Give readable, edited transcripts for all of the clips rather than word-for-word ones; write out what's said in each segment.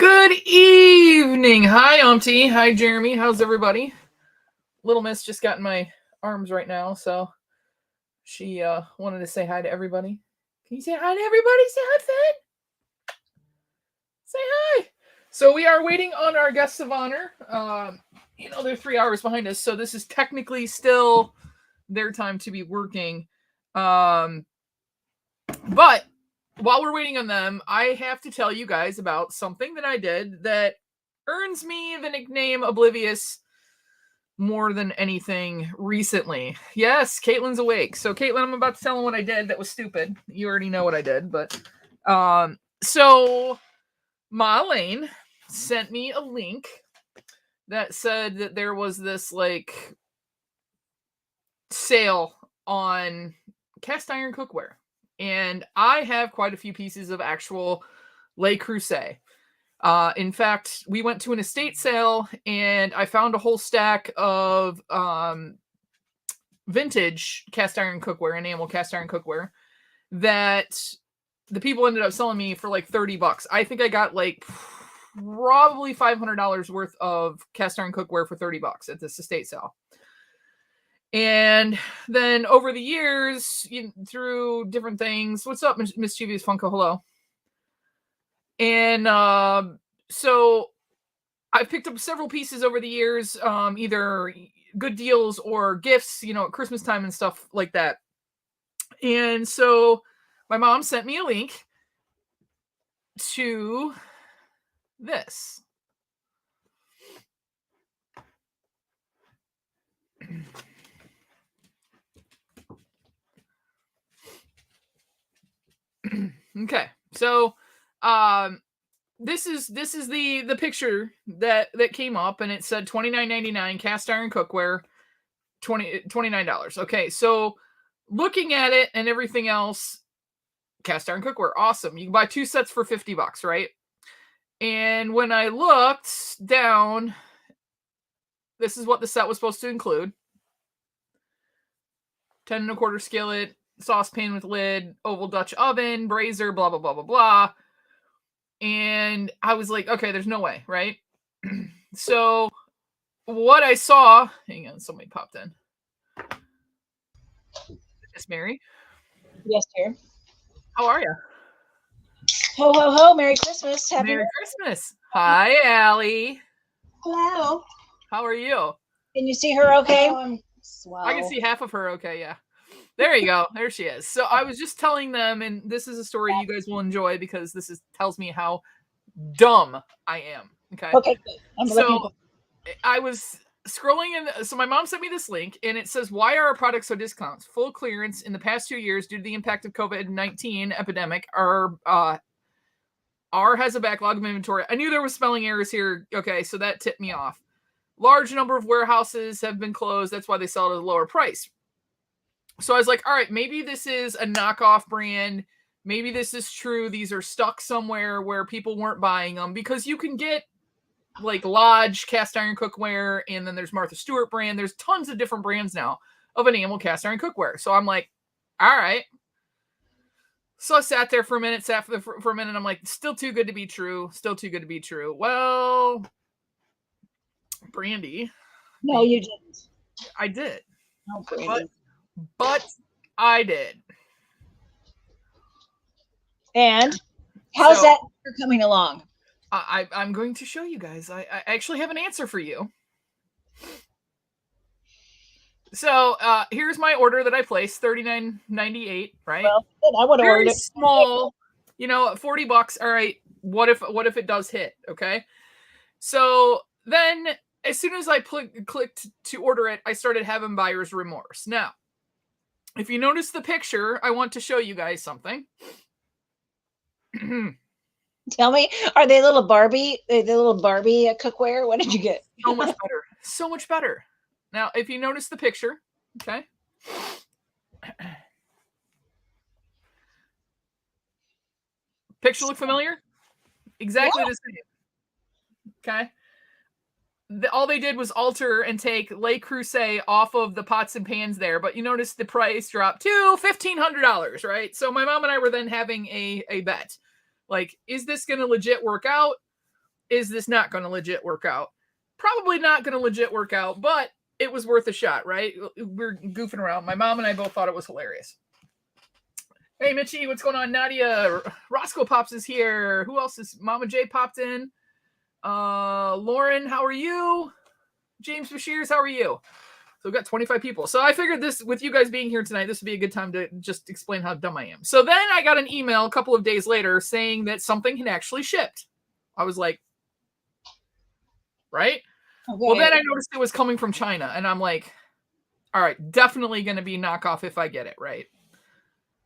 Good evening. Hi, Auntie. Hi, Jeremy. How's everybody? Little Miss just got in my arms right now, so she wanted to say hi to everybody. Can you say hi to everybody? Say hi, Finn. Say hi. So we are waiting on our guests of honor. They're 3 hours behind us, so this is technically still their time to be working. But while we're waiting on them, I have to tell you guys about something that I did that earns me the nickname Oblivious more than anything recently. Yes, Caitlin's awake. So, Caitlin, I'm about to tell them what I did that was stupid. You already know what I did, but so Ma Lane sent me a link that said that there was this like sale on cast iron cookware. And I have quite a few pieces of actual Le Creuset. In fact, we went to an estate sale and I found a whole stack of vintage cast iron cookware, enamel cast iron cookware, that the people ended up selling me for like $30. I think I got like probably $500 worth of cast iron cookware for $30 at this estate sale. And then over the years, through different things, what's up, Mischievous Funko? Hello. And so I've picked up several pieces over the years, either good deals or gifts, at Christmas time and stuff like that. And so my mom sent me a link to this. Okay, so this is the picture that came up, and it said $29.99 cast iron cookware, $29. Okay, so looking at it and everything else, cast iron cookware, awesome. You can buy 2 sets for $50, right? And when I looked down, this is what the set was supposed to include: 10 1/4 skillet, saucepan with lid, oval Dutch oven, brazier, blah, blah, blah, blah, blah. And I was like, okay, there's no way, right? So what I saw, hang on, somebody popped in. It's Mary. Yes, dear. How are you? Ho, ho, ho. Merry Christmas. Happy Merry Christmas. Hi, Allie. Hello. How are you? Can you see her okay? I can see half of her okay, yeah. There you go. There she is. So I was just telling them, and this is a story you guys will enjoy because this tells me how dumb I am. Okay. Okay, good. So I was scrolling in. So my mom sent me this link, and it says, "Why are our products so discounts? Full clearance in the past 2 years due to the impact of COVID-19 epidemic. R has a backlog of inventory." I knew there was spelling errors here. Okay, so that tipped me off. Large number of warehouses have been closed. That's why they sell it at a lower price. So I was like, all right, maybe this is a knockoff brand. Maybe this is true. These are stuck somewhere where people weren't buying them, because you can get like Lodge cast iron cookware, and then there's Martha Stewart brand. There's tons of different brands now of enamel cast iron cookware. So I'm like, all right. So I sat there for a minute, I'm like, still too good to be true. Still too good to be true. Well, Brandy. No, you didn't. I did. No, Brandy. But I did. And how's that coming along? I'm going to show you guys. I actually have an answer for you. So here's my order that I placed, $39.98, right? Well, I would have ordered it. Small, $40. All right. What if it does hit? Okay. So then as soon as I clicked to order it, I started having buyer's remorse. Now, if you notice the picture, I want to show you guys something. Tell me, are they little Barbie? The little Barbie cookware? What did you get? So much better. So much better. Now, if you notice the picture, okay. Picture look familiar? Exactly the same. Okay. All they did was alter and take Le Creuset off of the pots and pans there, but you notice the price dropped to $1,500, right? So my mom and I were then having a bet. Like, is this going to legit work out? is this not going to legit work out? Probably not going to legit work out, but it was worth a shot, right? We're goofing around. My mom and I both thought it was hilarious. Hey, Mitchie, what's going on? Nadia, Roscoe Pops is here. Who else is? Mama J popped in. Lauren, how are you? James Bashirs, how are you? So we've got 25 people. So I figured this, with you guys being here tonight, this would be a good time to just explain how dumb I am. So then I got an email a couple of days later saying that something had actually shipped. I was like, right? Okay. Well, then I noticed it was coming from China, and I'm like, all right, definitely going to be knockoff if I get it, right?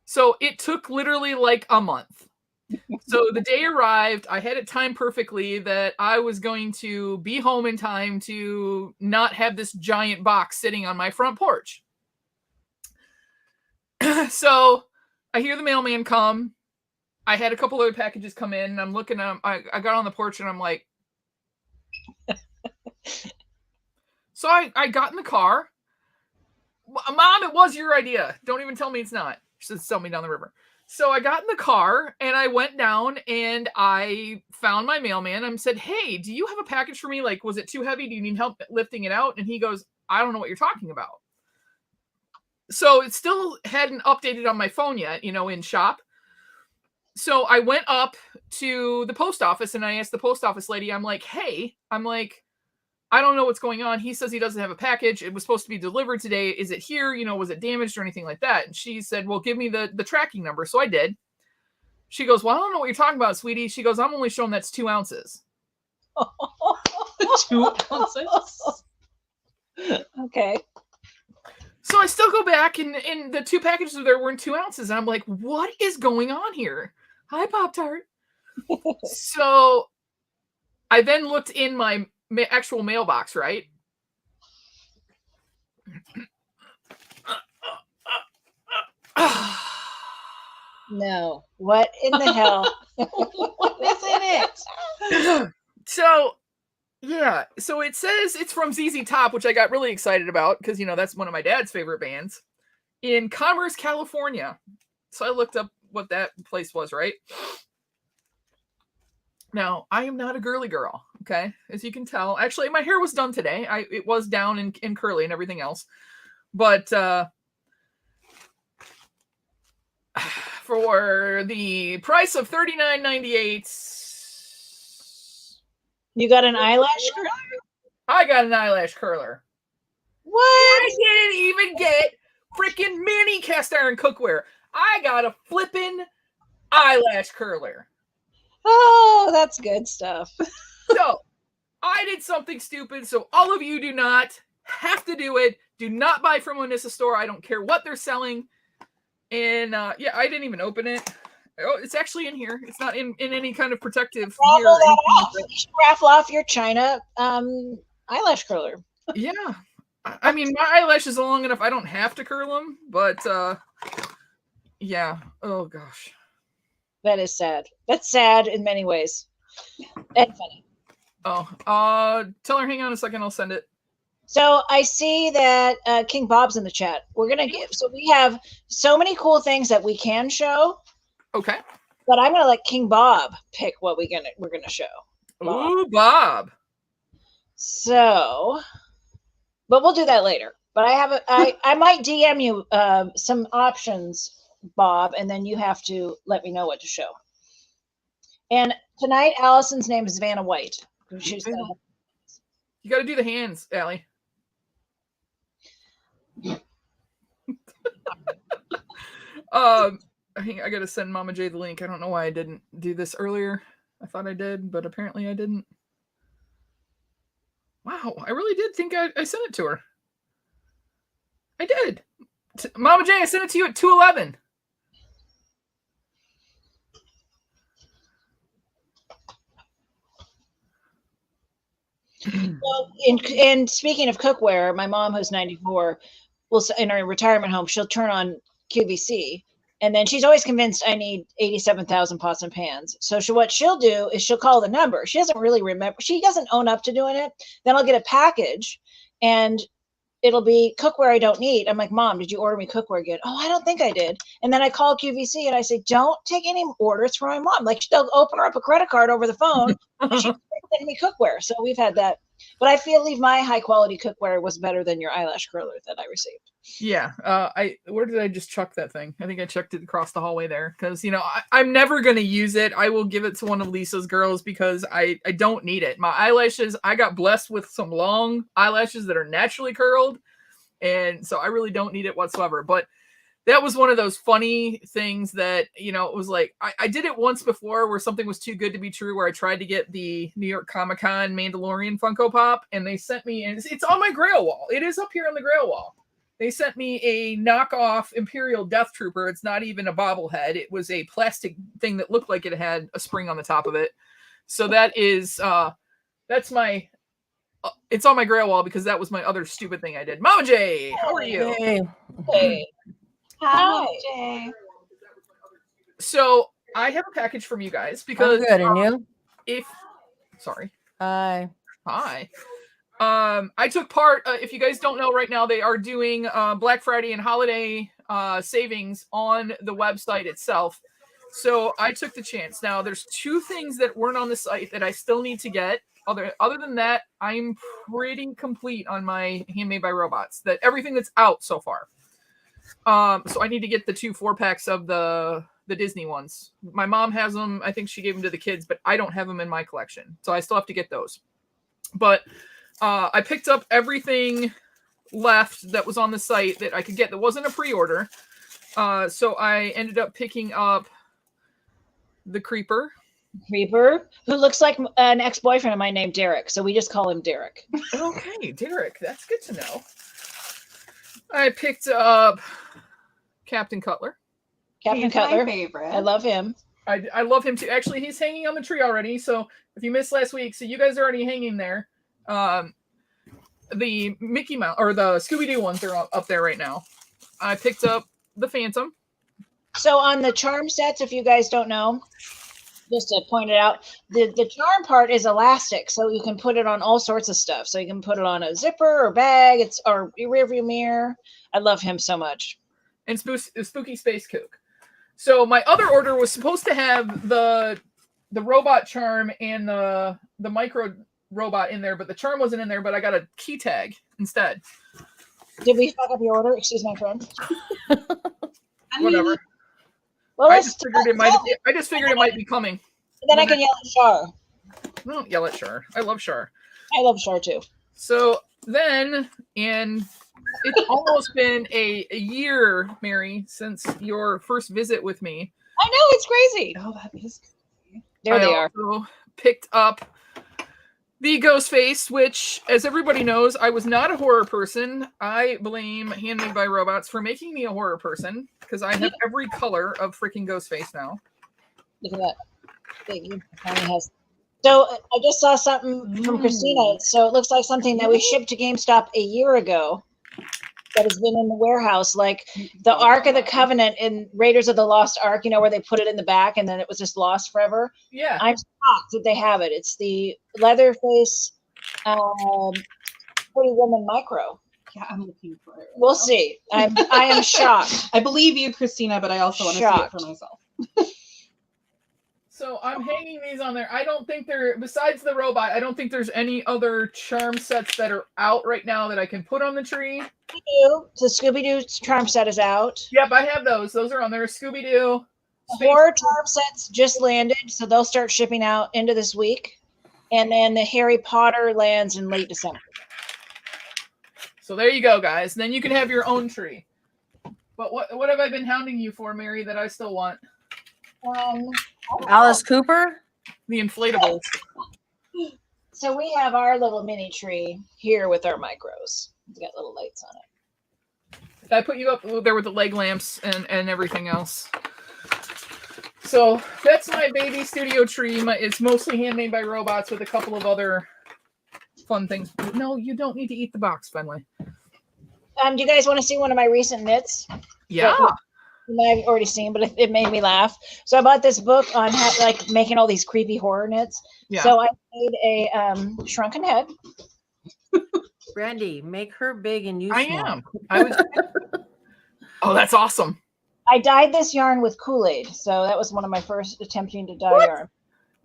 So it took literally like a month. So the day arrived, I had it timed perfectly that I was going to be home in time to not have this giant box sitting on my front porch. So I hear the mailman come. I had a couple other packages come in, and I'm looking at them. I got on the porch, and I'm like, so I got in the car. Mom, it was your idea. Don't even tell me it's not. She said, sell me down the river. So I got in the car and I went down and I found my mailman and said, hey, do you have a package for me? Like, was it too heavy? Do you need help lifting it out? And he goes, I don't know what you're talking about. So it still hadn't updated on my phone yet, in shop. So I went up to the post office and I asked the post office lady, I'm like, hey, I don't know what's going on. He says he doesn't have a package. It was supposed to be delivered today. Is it here? Was it damaged or anything like that? And she said, well, give me the tracking number. So I did. She goes, well, I don't know what you're talking about, sweetie. She goes, I'm only showing that's 2 ounces. 2 ounces? Okay. So I still go back and the 2 packages there weren't 2 ounces. And I'm like, what is going on here? Hi, Pop-Tart. So I then looked in my actual mailbox, right? No. What in the hell? What is in it? So, yeah. So it says it's from ZZ Top, which I got really excited about because, that's one of my dad's favorite bands in Commerce, California. So I looked up what that place was, right? Now, I am not a girly girl, okay? As you can tell. Actually, my hair was done today. It was down and curly and everything else. But for the price of $39.98... You got an eyelash curler? I got an eyelash curler. What? I didn't even get freaking mini cast iron cookware. I got a flippin' eyelash curler. Oh, that's good stuff. So, I did something stupid, so all of you do not have to do it. Do not buy from Onisa Store. I don't care what they're selling. And, yeah, I didn't even open it. Oh, it's actually in here. It's not in any kind of protective gear. You should raffle off your China eyelash curler. Yeah. I mean, my eyelashes are long enough. I don't have to curl them, but, yeah. Oh, gosh. That is sad. That's sad in many ways. And funny. Oh, tell her, hang on a second, I'll send it. So I see that King Bob's in the chat. We're going to so we have so many cool things that we can show. Okay. But I'm going to let King Bob pick what we're going to show. Bob. Ooh, Bob. So, but we'll do that later. But I might DM you some options, Bob, and then you have to let me know what to show. And tonight, Allison's name is Vanna White. You got to do the hands, Allie. I got to send Mama J the link. I don't know why I didn't do this earlier. I thought I did, but apparently I didn't. Wow, I really did think I sent it to her. I did. Mama J, I sent it to you at 2:11. Well, and speaking of cookware, my mom, who's 94, will in her retirement home, she'll turn on QVC, and then she's always convinced I need 87,000 pots and pans. So what she'll do is she'll call the number. She doesn't really remember. She doesn't own up to doing it. Then I'll get a package, and it'll be cookware I don't need. I'm like, Mom, did you order me cookware again? Oh, I don't think I did. And then I call QVC and I say, don't take any orders from my mom. Like, they'll open her up a credit card over the phone. She sent me cookware, so we've had that. But I feel my high quality cookware was better than your eyelash curler that I received. Yeah. Where did I just chuck that thing? I think I chucked it across the hallway there because I'm never gonna use it. I will give it to one of Lisa's girls because I don't need it. My eyelashes, I got blessed with some long eyelashes that are naturally curled, and so I really don't need it whatsoever. But that was one of those funny things that, it was like, I did it once before where something was too good to be true, where I tried to get the New York Comic-Con Mandalorian Funko Pop, and they sent me, and it's on my Grail wall. It is up here on the Grail wall. They sent me a knockoff Imperial Death Trooper. It's not even a bobblehead. It was a plastic thing that looked like it had a spring on the top of it. So that is, that's my, it's on my Grail wall because that was my other stupid thing I did. Mama J, how are you? Hey. Hi, Jay. So I have a package from you guys because I'm good, and you? Sorry. Hi. I took part. If you guys don't know, right now they are doing Black Friday and holiday savings on the website itself. So I took the chance. Now there's 2 things that weren't on the site that I still need to get. Other than that, I'm pretty complete on my Handmade by Robots. That everything that's out so far. So I need to get the 2 4-packs of the Disney ones. My mom has them. I think she gave them to the kids, but I don't have them in my collection. So I still have to get those. But I picked up everything left that was on the site that I could get that wasn't a pre-order. So I ended up picking up the Creeper, who looks like an ex-boyfriend of mine named Derek. So we just call him Derek. Okay, Derek. That's good to know. I picked up Captain Cutler. Captain Cutler. My favorite. I love him. I love him too. Actually, he's hanging on the tree already. So if you missed last week, so you guys are already hanging there. The Mickey Mouse or the Scooby-Doo ones are up there right now. I picked up the Phantom. So on the charm sets, if you guys don't know, just to point it out, the charm part is elastic, so you can put it on all sorts of stuff. So you can put it on a zipper or bag, or your rearview mirror. I love him so much. And Spooky Space Kook. So my other order was supposed to have the robot charm and the micro robot in there, but the charm wasn't in there, but I got a key tag instead. Did we fuck up your order? Excuse my friend. Whatever. Well, I just figured it might be coming. And then I can yell at Char. Don't yell at Char. I love Char. I love Char too. So then, and it's almost been a year, Mary, since your first visit with me. I know, it's crazy. Oh, that is crazy. There they are. I also picked up the Ghostface, which, as everybody knows, I was not a horror person. I blame Handmade by Robots for making me a horror person because I have every color of freaking Ghostface now. Look at that. Thank you. So I just saw something from Christina. So it looks like something that we shipped to GameStop a year ago that has been in the warehouse, like the Ark of the Covenant in Raiders of the Lost Ark, where they put it in the back and then it was just lost forever. Yeah. I'm shocked that they have it. It's the Leatherface Pretty Woman Micro. Yeah, I'm looking for it. We'll see. I am shocked. I believe you, Christina, but I also want to see it for myself. So I'm hanging these on there. I don't think besides the robot, I don't think there's any other charm sets that are out right now that I can put on the tree. The Scooby-Doo charm set is out. Yep, I have those. Those are on there. Scooby-Doo. The horror charm sets just landed, so they'll start shipping out into this week. And then the Harry Potter lands in late December. So there you go, guys. Then you can have your own tree. But what have I been hounding you for, Mary, that I still want? Alice Cooper? The inflatables. So we have our little mini tree here with our micros. It's got little lights on it. I put you up there with the leg lamps and everything else. So that's my baby studio tree. It's mostly Handmade by Robots with a couple of other fun things. No, you don't need to eat the box, Finley. Do you guys want to see one of my recent knits? Yeah. I've already seen, but it made me laugh. So I bought this book on making all these creepy horror knits. Yeah. So I made a shrunken head. Brandy, make her big and you I small. am. Oh, that's awesome. I dyed this yarn with Kool-Aid. So that was one of my first attempting to dye yarn.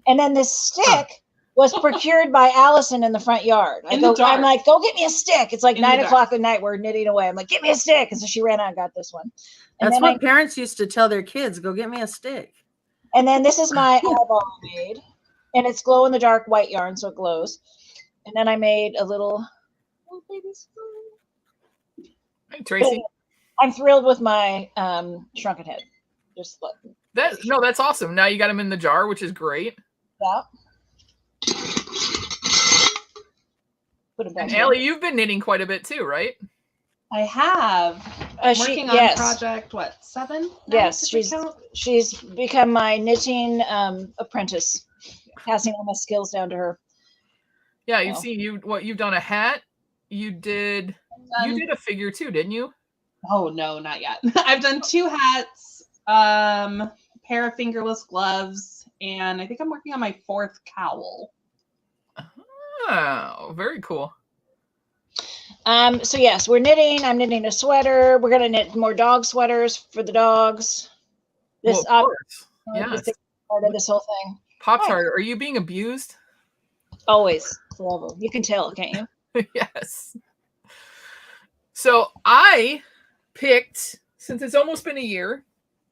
And then this stick was procured by Allison in the front yard. I'm like, go get me a stick. It's like 9 o'clock at night. We're knitting away. I'm like, get me a stick. And so she ran out and got this one. And that's what parents used to tell their kids, go get me a stick. And then this is my eyeball I made. And it's glow in the dark white yarn, so it glows. And then I made a little baby spoon. Hey, Tracy. I'm thrilled with my shrunken head. Just look. That's awesome. Now you got them in the jar, which is great. Yeah. Put them back. And Allie, you've been knitting quite a bit too, right? I have. Working on project 7? Yes, she's become my knitting apprentice, passing all my skills down to her. Yeah, you've done a hat. You did a figure too, didn't you? Oh no, not yet. I've done 2 hats, pair of fingerless gloves, and I think I'm working on my 4th cowl. Oh, very cool. So yes, we're knitting. I'm knitting a sweater. We're gonna knit more dog sweaters for the dogs. This of course. Yes. Part of this whole thing. Pop-Tart, are you being abused? Always, forever. You can tell, can't you? Yes. So I picked, since it's almost been a year.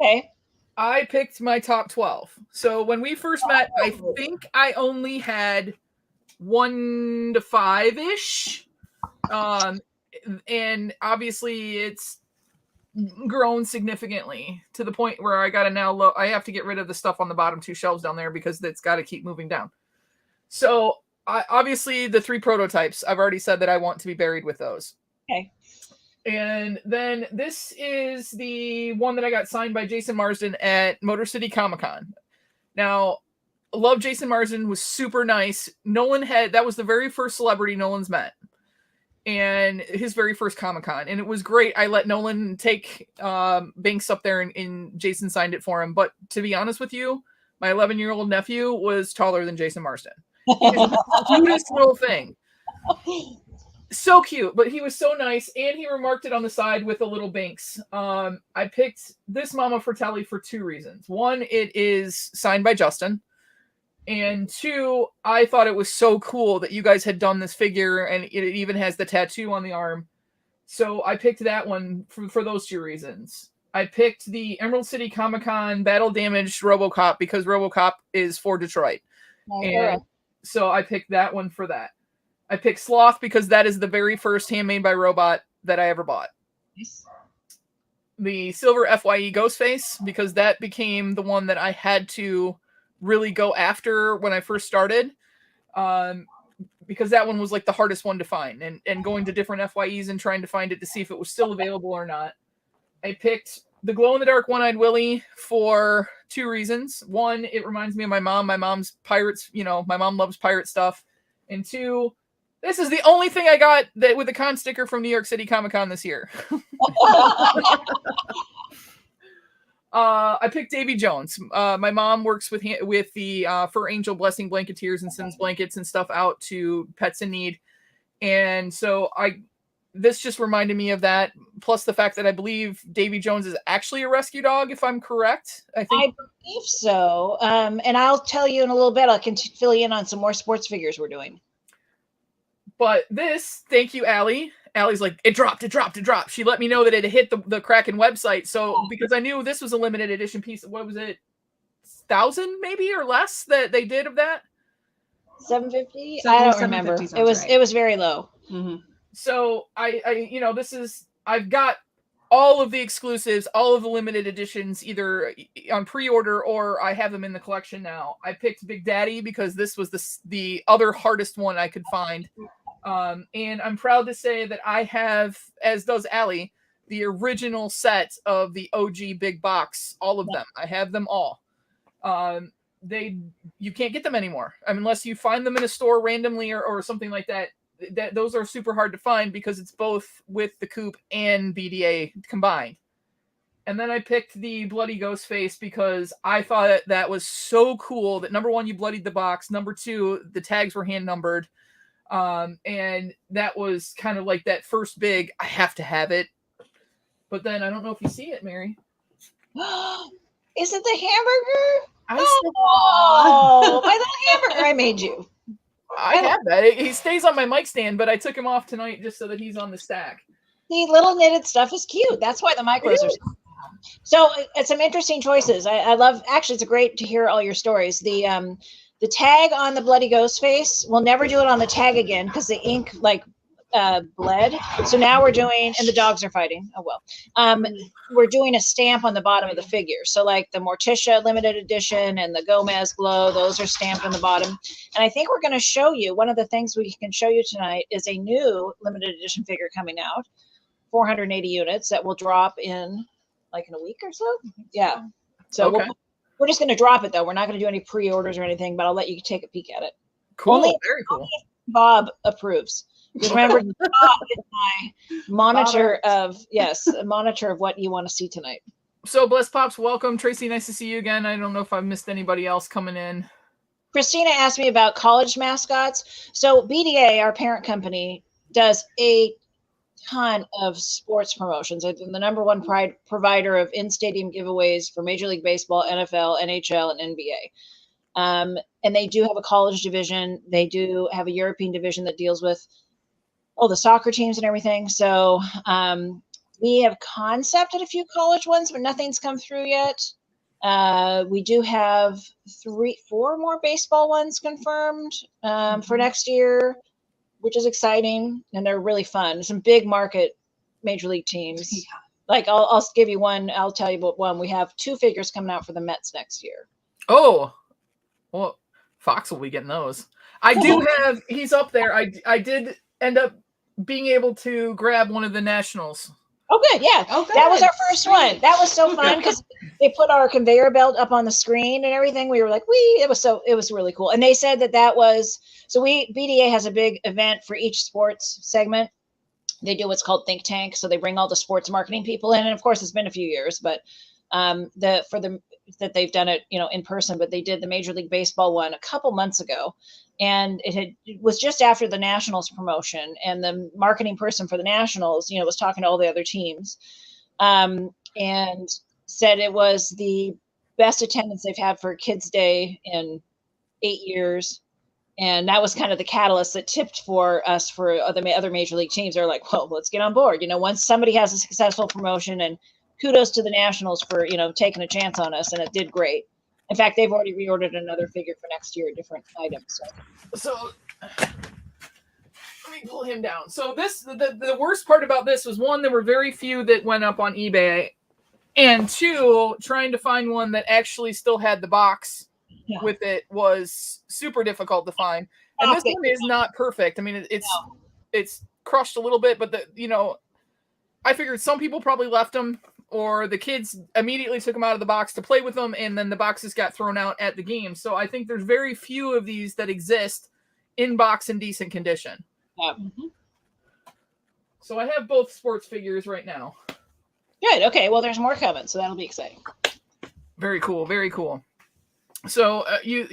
Okay. I picked my top 12. So when we first met, I think I only had 1 to 5-ish. And obviously it's grown significantly to the point where I got to now I have to get rid of the stuff on the bottom 2 shelves down there because it's got to keep moving down. So obviously the 3 prototypes, I've already said that I want to be buried with those. Okay. And then this is the one that I got signed by Jason Marsden at Motor City Comic-Con. Now, I love Jason Marsden, was super nice. That was the very first celebrity Nolan's met. And his very first Comic-Con. And it was great. I let Nolan take Banks up there and Jason signed it for him. But to be honest with you, my 11-year-old nephew was taller than Jason Marsden. He was the cutest little thing. So cute, but he was so nice. And he remarked it on the side with a little Banks. I picked this Mama Fratelli for 2 reasons. 1, it is signed by Justin. And 2, I thought it was so cool that you guys had done this figure and it even has the tattoo on the arm. So I picked that one for those 2 reasons. I picked the Emerald City Comic-Con Battle Damaged RoboCop because RoboCop is for Detroit. And so I picked that one for that. I picked Sloth because that is the very first Handmade by Robot that I ever bought. Nice. The Silver FYE Ghostface because that became the one that I had to really go after when I first started, because that one was like the hardest one to find, and going to different FYEs and trying to find it to see if it was still available or not. I picked the glow-in-the-dark One-Eyed Willy for 2 reasons. 1, it reminds me of my mom. My mom's pirates, my mom loves pirate stuff. And 2, this is the only thing I got that with a con sticker from New York City Comic-Con this year. I picked Davy Jones. My mom works with the Fur Angel Blessing Blanketeers and sends blankets and stuff out to pets in need. And so this just reminded me of that. Plus the fact that I believe Davy Jones is actually a rescue dog, if I'm correct. I believe so. And I'll tell you in a little bit. I can fill you in on some more sports figures we're doing. But thank you, Allie. Allie's like, it dropped. She let me know that it hit the Kraken website. So because I knew this was a limited edition piece, what was it, 1,000 maybe or less that they did of that? 750. I don't remember. It was very low. Mm-hmm. So I've got all of the exclusives, all of the limited editions, either on pre-order or I have them in the collection now. I picked Big Daddy because this was the other hardest one I could find. And I'm proud to say that I have, as does Allie, the original set of the OG big box, all of them. I have them all. You can't get them anymore. Unless you find them in a store randomly or something like that. Those are super hard to find because it's both with the coupe and BDA combined. And then I picked the Bloody Ghostface because I thought that was so cool that, number 1, you bloodied the box. Number 2, the tags were hand numbered. And that was kind of like that first big, I have to have it. But then I don't know if you see it, Mary. Is it the hamburger? My little hamburger I made you. I have that. He stays on my mic stand, but I took him off tonight just so that he's on the stack. The little knitted stuff is cute. That's why the micros are. So it's some interesting choices. I love. Actually, it's great to hear all your stories. The tag on the bloody ghost face. We'll never do it on the tag again because the ink bled. So now we're doing, and the dogs are fighting. Oh well. We're doing a stamp on the bottom of the figure. So like the Morticia limited edition and the Gomez glow, those are stamped on the bottom. And I think we're going to show you, one of the things we can show you tonight is a new limited edition figure coming out, 480 units that will drop in like in a week or so. Yeah. So okay. we're just going to drop it though. We're not going to do any pre-orders or anything, but I'll let you take a peek at it. Cool. Very cool. Only Bob approves. Because remember, Bob is my monitor of, a monitor of what you want to see tonight. So, Bless Pops, welcome. Tracy, nice to see you again. I don't know if I've missed anybody else coming in. Christina asked me about college mascots. So, BDA, our parent company, does a ton of sports promotions. They're the number one provider of in-stadium giveaways for Major League Baseball, NFL, NHL, and NBA. And they do have a college division. They do have a European division that deals with the soccer teams and everything. So we have concepted a few college ones, but nothing's come through yet. We do have 4 more baseball ones confirmed for next year, which is exciting. And they're really fun. Some big market major league teams. Yeah. Like I'll give you one. I'll tell you about one. We have 2 figures coming out for the Mets next year. Oh, well, Fox will be getting those. I do have, he's up there. I did end up being able to grab one of the Nationals. Oh, good. Yeah. Oh, good. That was our first one. That was so fun because they put our conveyor belt up on the screen and everything. We were like, it was really cool. And they said that was, so BDA has a big event for each sports segment. They do what's called Think Tank. So they bring all the sports marketing people in. And of course, it's been a few years, but that they've done it, in person, but they did the Major League Baseball one a couple months ago. And it was just after the Nationals promotion, and the marketing person for the Nationals, was talking to all the other teams, and said it was the best attendance they've had for Kids Day in 8 years. And that was kind of the catalyst that tipped for us for other major league teams. They're like, well, let's get on board. Once somebody has a successful promotion, and kudos to the Nationals for, taking a chance on us. And it did great. In fact, they've already reordered another figure for next year, different items. So let me pull him down. So the worst part about this was, 1, there were very few that went up on eBay, and 2, trying to find one that actually still had the box with it was super difficult to find. And this one is not perfect. I mean, it's crushed a little bit, but I figured some people probably left them, or the kids immediately took them out of the box to play with them, and then the boxes got thrown out at the game. So I think there's very few of these that exist in box in decent condition. Mm-hmm. So I have both sports figures right now. Good. Okay. Well, there's more coming, so that'll be exciting. Very cool. Very cool. So you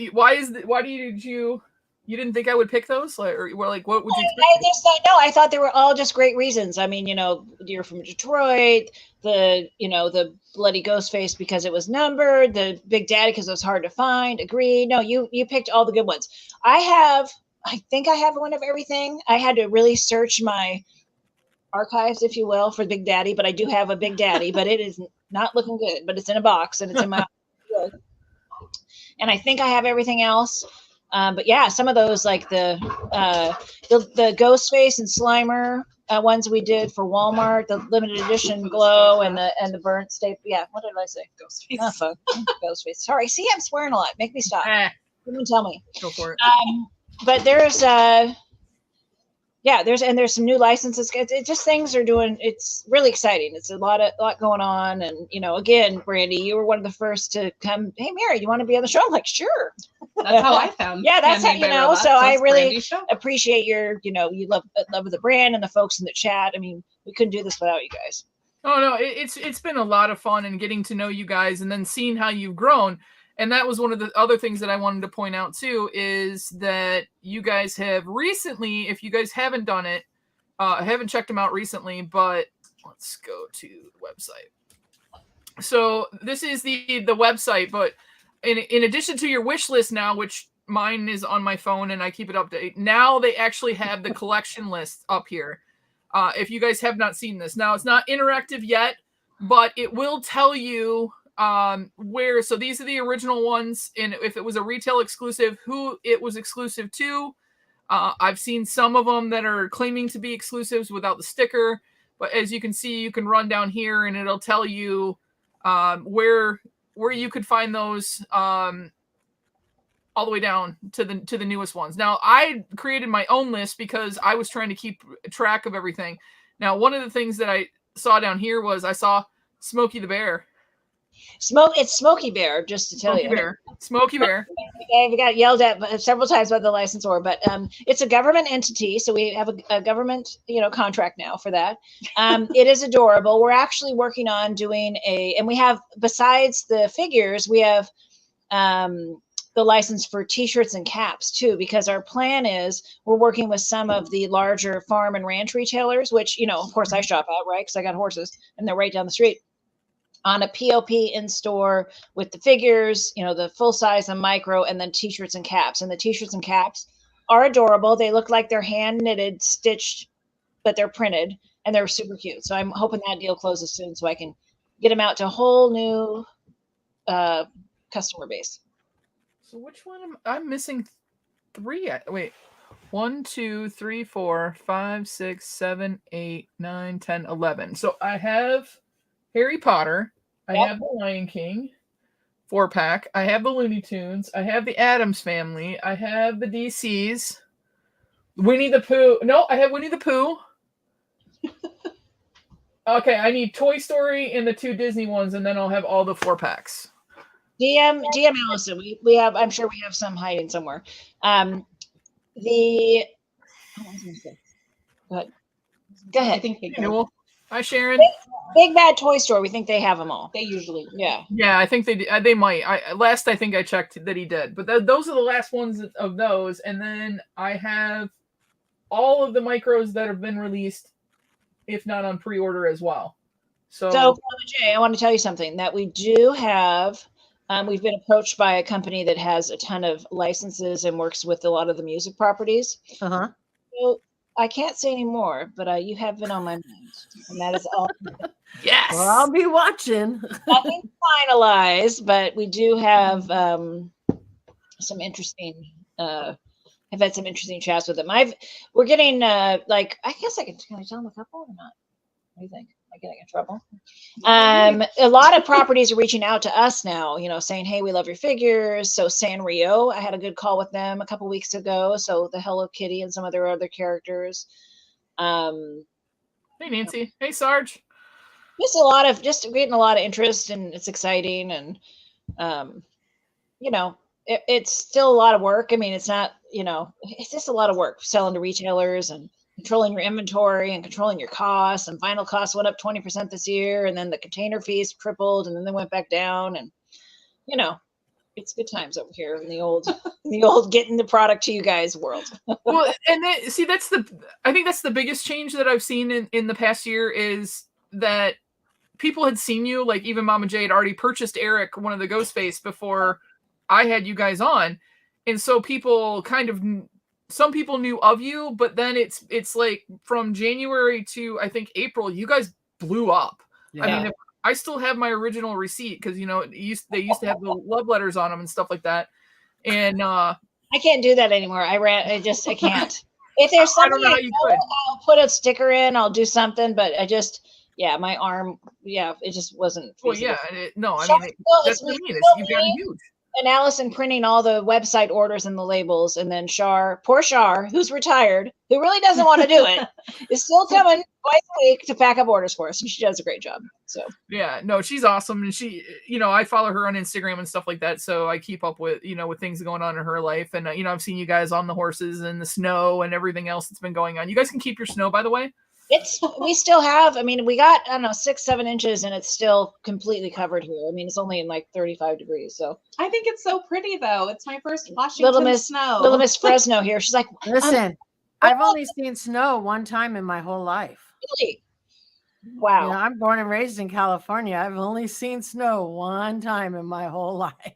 didn't think I would pick those? What would you expect? I thought they were all just great reasons. I mean, you're from Detroit, the bloody ghost face because it was numbered, the Big Daddy because it was hard to find. Agreed. No, you picked all the good ones. I think I have one of everything. I had to really search my archives, if you will, for Big Daddy, but I do have a Big Daddy, but it is not looking good, but it's in a box and it's in my and I think I have everything else. But yeah, some of those, like the Ghostface and Slimer ones we did for Walmart, the limited edition glow and the burnt staple. Yeah, what did I say? Ghostface. Ghostface. Sorry, see, I'm swearing a lot. Make me stop. Someone tell me. Go for it. But there's there's some new licenses. It just things are doing. It's really exciting. It's a lot going on. And again, Brandy, you were one of the first to come. Hey, Mary, you want to be on the show? I'm like, sure. That's how I found. Yeah, that's how Robots. So I really appreciate your. You love the brand and the folks in the chat. I mean, we couldn't do this without you guys. Oh no, it's been a lot of fun, and getting to know you guys, and then seeing how you've grown. And that was one of the other things that I wanted to point out too, is that you guys have recently, if you guys haven't done it, I haven't checked them out recently, but let's go to the website. So this is the website, but in addition to your wish list now, which mine is on my phone and I keep it updated. Now they actually have the collection list up here. If you guys have not seen this, now it's not interactive yet, but it will tell you where. So these are the original ones, and if it was a retail exclusive, who it was exclusive to. I've seen some of them that are claiming to be exclusives without the sticker, but as you can see, you can run down here and it'll tell you where you could find those all the way down to the newest ones. Now, I created my own list because I was trying to keep track of everything. Now, one of the things that I saw down here was I saw Smokey the Bear. It's Smokey Bear, just to tell you. Smokey Bear. We got yelled at several times by the licensor, but it's a government entity, so we have a government, contract now for that. It is adorable. We're actually working on doing and we have, besides the figures, we have the license for T-shirts and caps too, because our plan is we're working with some of the larger farm and ranch retailers, which, of course I shop at, right? Because I got horses and they're right down the street. On a POP in store with the figures, the full size and micro, and then T-shirts and caps. And the T-shirts and caps are adorable. They look like they're hand knitted, stitched, but they're printed and they're super cute. So I'm hoping that deal closes soon so I can get them out to a whole new customer base. So which one I'm missing 3? Wait, 1, 2, 3, 4, 5, 6, 7, 8, 9, 10, 11. So I have Harry Potter. I have the Lion King 4-pack. I have the Looney Tunes. I have the Addams Family. I have the DCs. Winnie the Pooh. No, I have Winnie the Pooh. Okay, I need Toy Story and the 2 Disney ones, and then I'll have all the 4-packs. DM Allison, we have, I'm sure we have some hiding somewhere. Go ahead. I think they do. Hi, Sharon. Big Bad Toy Store. We think they have them all. They usually do. Yeah. Yeah, I think they might. I think I checked that he did. But those are the last ones of those. And then I have all of the micros that have been released, if not on pre-order as well. So Jay, I want to tell you something that we do have. We've been approached by a company that has a ton of licenses and works with a lot of the music properties. Uh-huh. So I can't say any more, but you have been on my mind, and that is all. Yes. Well, I'll be watching. Nothing finalized, but we do have some interesting. I've had some interesting chats with them. We're getting I guess can I tell them a couple or not? What do you think? Am I getting in trouble? A lot of properties are reaching out to us now, saying, hey, we love your figures. So Sanrio, I had a good call with them a couple weeks ago. So the Hello Kitty and some of their other characters. Hey, Nancy. Hey, Sarge. Just getting a lot of interest, and it's exciting. And, it's still a lot of work. I mean, it's not, it's just a lot of work selling to retailers and controlling your inventory and controlling your costs, and vinyl costs went up 20% this year. And then the container fees tripled, and then they went back down. And, it's good times over here in the old getting the product to you guys world. Well, and I think that's the biggest change that I've seen in the past year is that people had seen you, like even Mama J had already purchased Eric, one of the Ghostface, before I had you guys on. And so some people knew of you, but then it's like from January to I think April, you guys blew up. Yeah. I mean, I still have my original receipt because they used to have the love letters on them and stuff like that. And I can't do that anymore. I can't. If there's something I'll put a sticker in, I'll do something, but my arm, it just wasn't feasible. Well, I mean, that's what I mean. You've gotten huge. And Allison printing all the website orders and the labels, and then poor Shar, who's retired, who really doesn't want to do it, is still coming twice a week to pack up orders for us, and she does a great job. So yeah, no, she's awesome, and she, I follow her on Instagram and stuff like that, so I keep up with with things going on in her life, and I've seen you guys on the horses and the snow and everything else that's been going on. You guys can keep your snow, by the way. We still have, we got, 6-7 inches, and it's still completely covered here. It's only in like 35 degrees. So I think it's so pretty though. It's my first Washington snow. Little Miss Fresno here. She's like, listen, I've only seen snow one time in my whole life. Really? Wow. I'm born and raised in California. I've only seen snow one time in my whole life.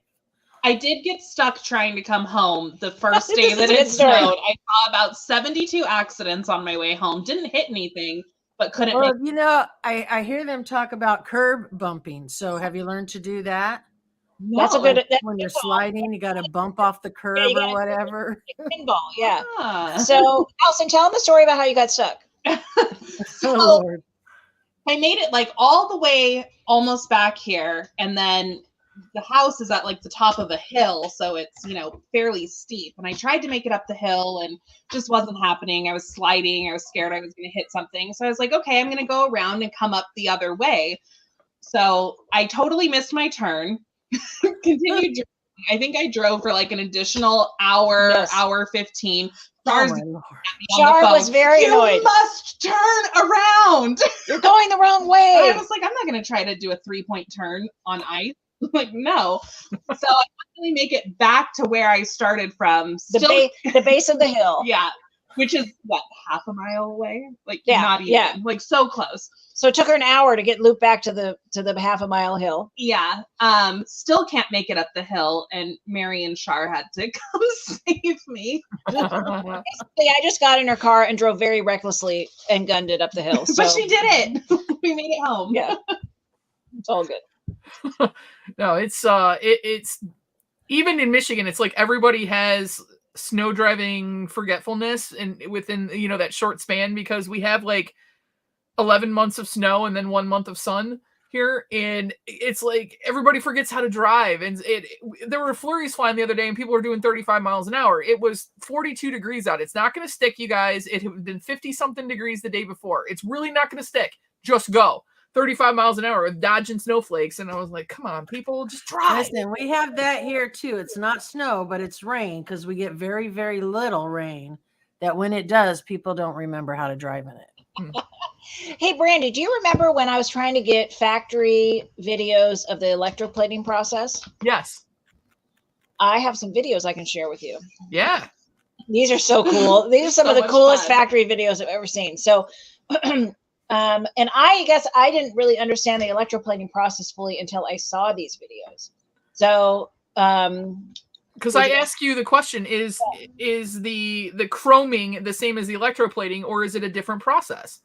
I did get stuck trying to come home the first day This that is a it good story. snowed. I saw about 72 accidents on my way home. Didn't hit anything, but couldn't Well, make. you know, I hear them talk about curb bumping. So have you learned to do that? That's a No. good. That's When you're pinball. sliding, you got to bump off the curb you or gotta- whatever. Pinball, yeah. Ah. So, Allison, tell them the story about how you got stuck. So Oh, Lord. I made it like all the way almost back here, and then the house is at like the top of a hill, so it's, you know, fairly steep. And I tried to make it up the hill and just wasn't happening. I was sliding. I was scared I was going to hit something. So I was like, okay, I'm going to go around and come up the other way. So I totally missed my turn. Continued. I think I drove for like an additional hour, Yes. hour 15. Oh, Char's my Lord. on the Char phone. was very You annoyed. must turn around. You're going the wrong way. I was like, I'm not going to try to do a 3-point turn on ice. Like, no. So I finally make it back to where I started from. Still, The base of the hill. yeah, which is what, half a mile away? Like, Yeah, not even. yeah. Like, so close. So it took her an hour to get looped back to the half a mile hill. Yeah. Still can't make it up the hill, and Mary and Char had to come save me. Basically, I just got in her car and drove very recklessly and gunned it up the hill. So, But she did it. We made it home. yeah, it's all good. No, it's even in Michigan, it's like everybody has snow driving forgetfulness and within, you know, that short span, because we have like 11 months of snow and then 1 month of sun here, and it's like everybody forgets how to drive. And there were flurries flying the other day and people were doing 35 miles an hour. It was 42 degrees out. It's not going to stick, you guys. It had been 50 something degrees the day before. It's really not going to stick. Just go 35 miles an hour with dodging snowflakes. And I was like, come on, people, just drive. Listen, we have that here too. It's not snow, but it's rain, because we get very, very little rain, that when it does, people don't remember how to drive in it. Hey, Brandy, do you remember when I was trying to get factory videos of the electroplating process? Yes. I have some videos I can share with you. Yeah. These are so cool. These are some So of the much coolest fun. factory videos I've ever seen. So, and I guess I didn't really understand the electroplating process fully until I saw these videos. So, because I ask you the question, is the chroming the same as the electroplating, or is it a different process?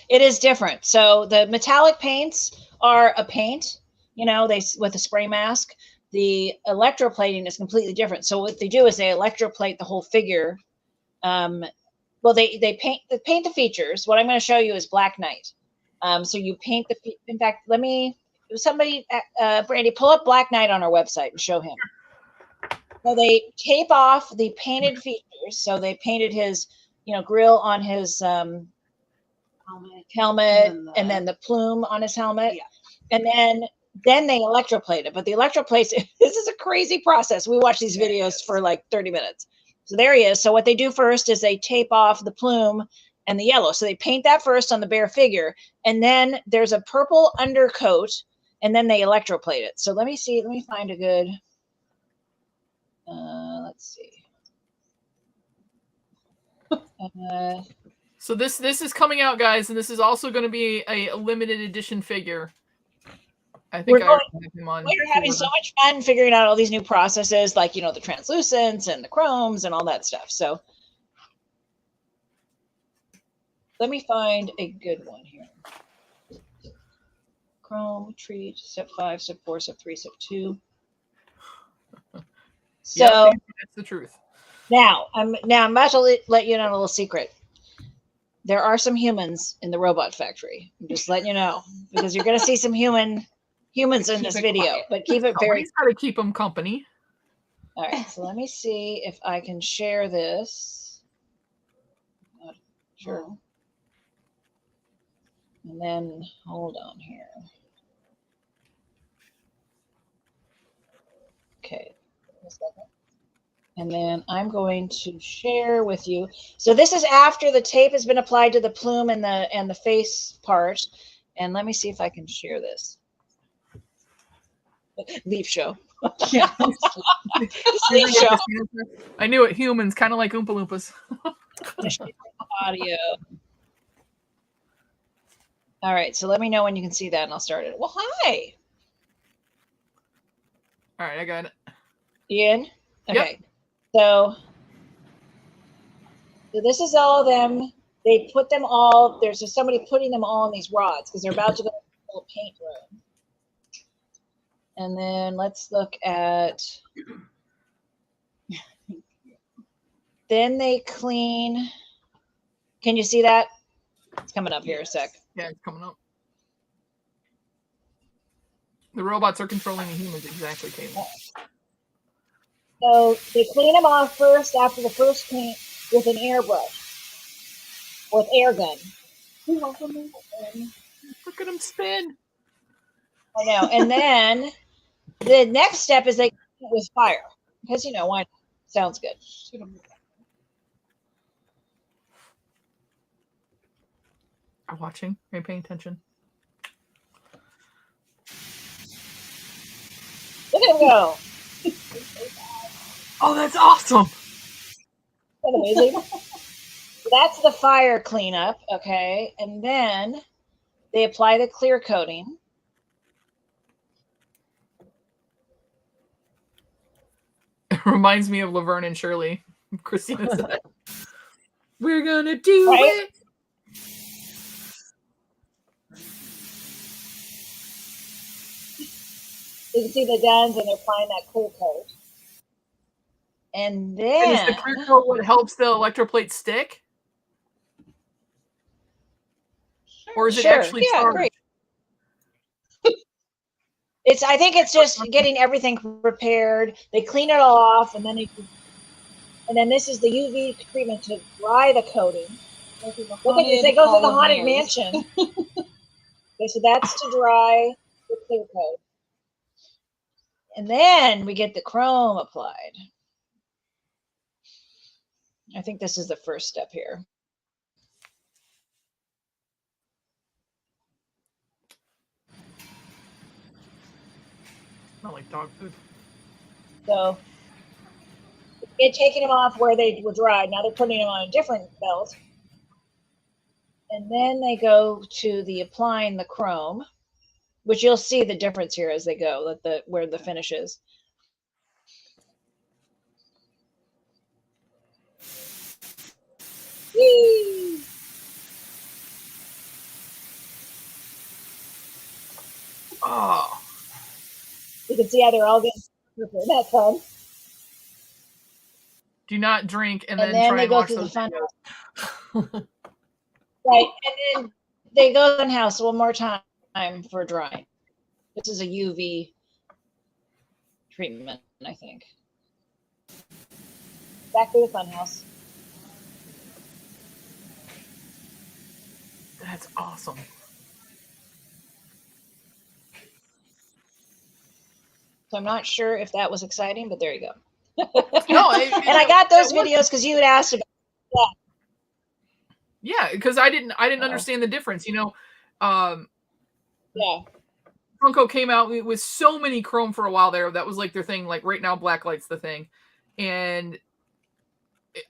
it is different. So the metallic paints are a paint, you know, with a spray mask. The electroplating is completely different. So what they do is they electroplate the whole figure. Well, they paint the features. What I'm going to show you is Black Knight. So you paint in fact, somebody, Brandy, pull up Black Knight on our website and show him. So they tape off the painted features. So they painted his, you know, grill on his helmet, and then the plume on his helmet. Yeah. And then they electroplate it. But the electroplate, this is a crazy process. We watch these videos for like 30 minutes. So there he is. So what they do first is they tape off the plume and the yellow. So they paint that first on the bare figure. And then there's a purple undercoat, and then they electroplate it. So let me see. Let me find a good, let's see. So this is coming out, guys, and this is also going to be a limited edition figure. I think I have him on. We're having so much fun figuring out all these new processes, like, you know, the translucents and the chromes and all that stuff. So let me find a good one here. Chrome, treat, step 5, step 4, step 3, step 2. So Yep, that's the truth. now I'm about to let you in on a little secret. There are some humans in the robot factory. I'm just letting you know, because you're going to see some humans in this video, quiet. but keep it very. Somebody's got to keep them company. All right, so let me see if I can share this. Sure. And then hold on here. Okay, a second. And then I'm going to share with you. So this is after the tape has been applied to the plume and the face part. And let me see if I can share this. Leaf show. Yeah. Leaf show. I knew it. Humans, kind of like Oompa Loompas. Audio. All right, so let me know when you can see that, and I'll start it. Well, hi. All right, I got it. Ian? Yep. Okay. So this is all of them. They put them all, there's just somebody putting them all in these rods because they're about to go to the little paint room. And then let's look at, then they clean. Can you see that? It's coming up here a sec. Yeah, it's coming up. The robots are controlling the humans, exactly, Caitlin. So they clean them off first after the first paint with an airbrush, with air gun. Look at them spin. I know. And then the next step is they clean it with fire. Because, you know, why not? Sounds good. Are you watching? Are you paying attention? Look at him go. Oh, that's awesome. Isn't that amazing? That's the fire cleanup, okay? And then they apply the clear coating. It reminds me of Laverne and Shirley. Christina said, "We're gonna do Right? it." You can see the guns and they're applying that clear coat. And And is the then clear coat what helps the electroplate stick? Or is it sure, actually yeah, charged? great. I think it's just getting everything prepared. They clean it all off, and then this is the UV treatment to dry the coating. Look at this, they go through the haunted mansion. Okay, so that's to dry the clear coat. And then we get the chrome applied. I think this is the first step here. Not like dog food. So they're taking them off where they were dried. Now they're putting them on a different belt. And then they go to the applying the chrome, which you'll see the difference here as they go, where the finish is. Whee! Oh, You can see how they're all getting that's fun. do not drink and And then then try they and go watch through the those fun videos. house. Right. And then they go in house one more time for drying. This is a UV treatment, I think. Back to the fun house. That's awesome. So I'm not sure if that was exciting, but there you go. No, and I got those videos because you had asked about. Yeah, because I didn't understand the difference. You know, Yeah. Funko came out with so many chrome for a while there. That was like their thing. Like right now, Blacklight's the thing, and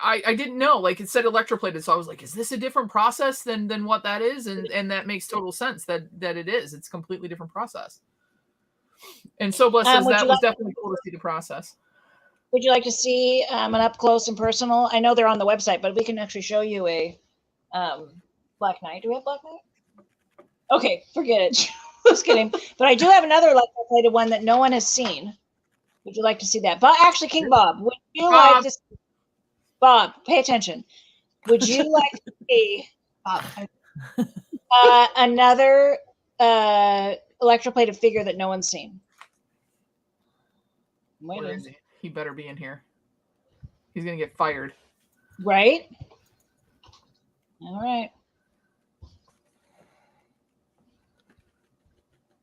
I didn't know. Like it said electroplated, so I was like, is this a different process than what that is? And that makes total sense that it is. It's a completely different process. And So Bless says that was definitely cool to see the process. Would you like to see an up close and personal? I know they're on the website, but we can actually show you a Black Knight. Do we have Black Knight? Okay, forget it. Just kidding. But I do have another electroplated one that no one has seen. Would you like to see that? But actually, King Bob, would you like to see, Bob, pay attention. Would you like to see another electroplated figure that no one's seen? Where is he? He better be in here. He's gonna get fired. Right? All right.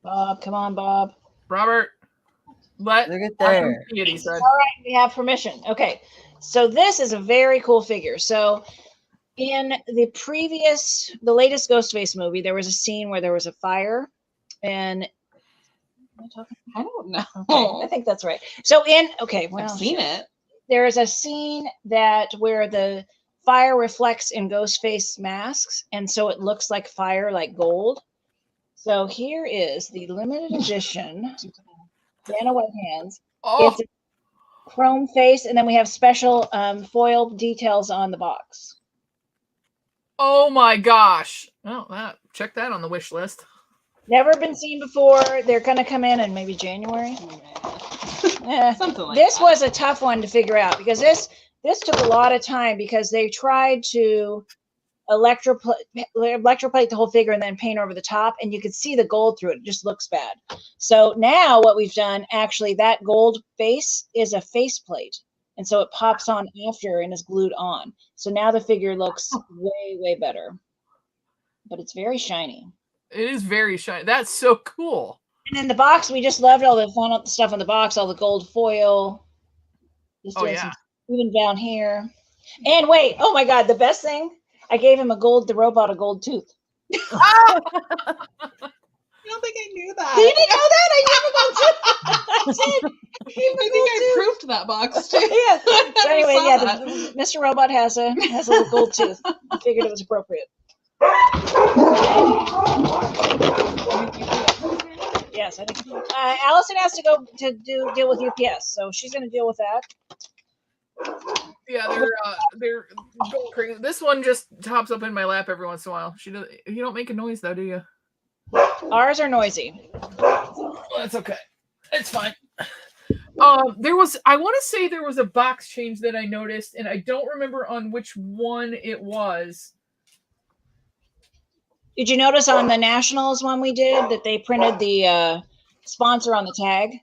Bob, come on, Bob. Robert, Look at there. He said. All right, we have permission. Okay, so this is a very cool figure. So in the latest Ghostface movie, there was a scene where there was a fire, and I don't know. okay, I think that's right. So I've seen it. There is a scene where the fire reflects in Ghostface masks, and so it looks like fire, like gold. So here is the limited edition Dana White Hands. Oh. chrome face, and then we have special foil details on the box. Oh my gosh. Well, check that on the wish list. Never been seen before. They're going to come in maybe January. Something like this that. was a tough one to figure out because this took a lot of time because they tried to electroplate the whole figure and then paint over the top, and you could see the gold through it. It just looks bad. So now what we've done, actually, that gold face is a faceplate, and so it pops on after and is glued on. So now the figure looks way, way better, but it's very shiny. It is very shiny. That's so cool. And in the box, we just loved all the fun stuff in the box, all the gold foil. Just doing some, even down here. And wait, oh my God, the best thing, I gave him the robot a gold tooth. I don't think I knew that. You didn't know that? I never got to. I think I proofed that box too. Yeah. So anyway, I saw yeah, Mr. Robot has a little gold tooth. I figured it was appropriate. Yes, I think Allison has to go to deal with UPS, so she's going to deal with that. Yeah, they're going crazy. This one just hops up in my lap every once in a while. You don't make a noise though, do you? Ours are noisy. Well, that's okay. It's fine. I want to say there was a box change that I noticed, and I don't remember on which one it was. Did you notice on the Nationals one we did that they printed the sponsor on the tag?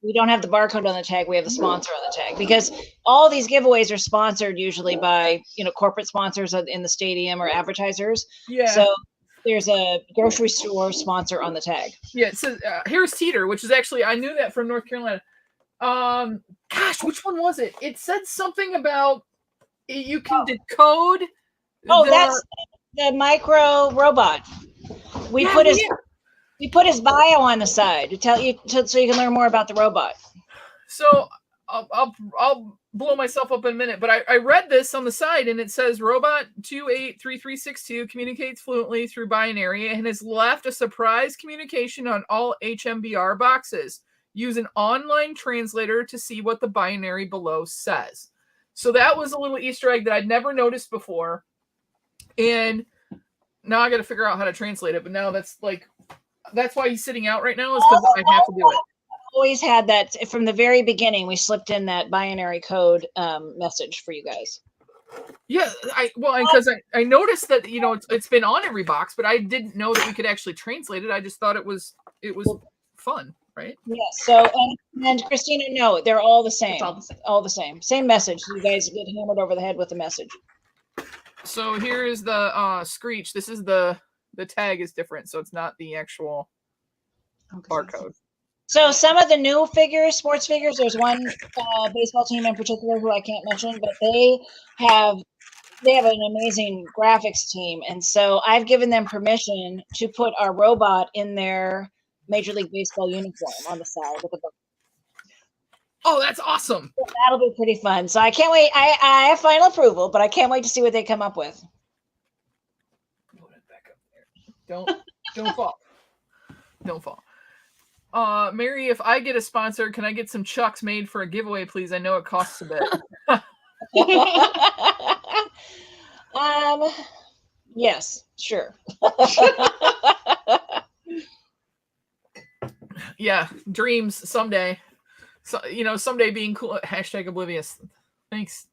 We don't have the barcode on the tag. We have the sponsor on the tag because all these giveaways are sponsored usually by, corporate sponsors in the stadium or advertisers. Yeah. So there's a grocery store sponsor on the tag. Yeah. It says Harris Teeter, which is actually, I knew that from North Carolina. Gosh, which one was it? It said something about you can decode. That's the micro robot. We put his bio on the side to tell you so you can learn more about the robot. So I'll blow myself up in a minute, but I read this on the side and it says robot 283362 communicates fluently through binary and has left a surprise communication on all HMBR boxes. Use an online translator to see what the binary below says. So that was a little Easter egg that I'd never noticed before. And now I got to figure out how to translate it. But now that's why he's sitting out right now is because I have to do it. Always had that from the very beginning. We slipped in that binary code message for you guys. Yeah, because I noticed that it's been on every box, but I didn't know that we could actually translate it. I just thought it was fun, right? Yes. So and Christina, no, they're all the same. It's all the same. All the same. Same message. You guys get hammered over the head with the message. So here is the Screech. This is the tag is different, so it's not the actual barcode. So some of the new figures, sports figures, there's one baseball team in particular who I can't mention, but they have an amazing graphics team. And so I've given them permission to put our robot in their Major League Baseball uniform on the side with a book. Oh, that's awesome. So that'll be pretty fun. So I can't wait. I have final approval, but I can't wait to see what they come up with. Put it back up there. Don't fall. Don't fall. Mary, if I get a sponsor, can I get some chucks made for a giveaway, please? I know it costs a bit. Yes, sure. Yeah, dreams someday. So, someday being cool. #oblivious. Thanks.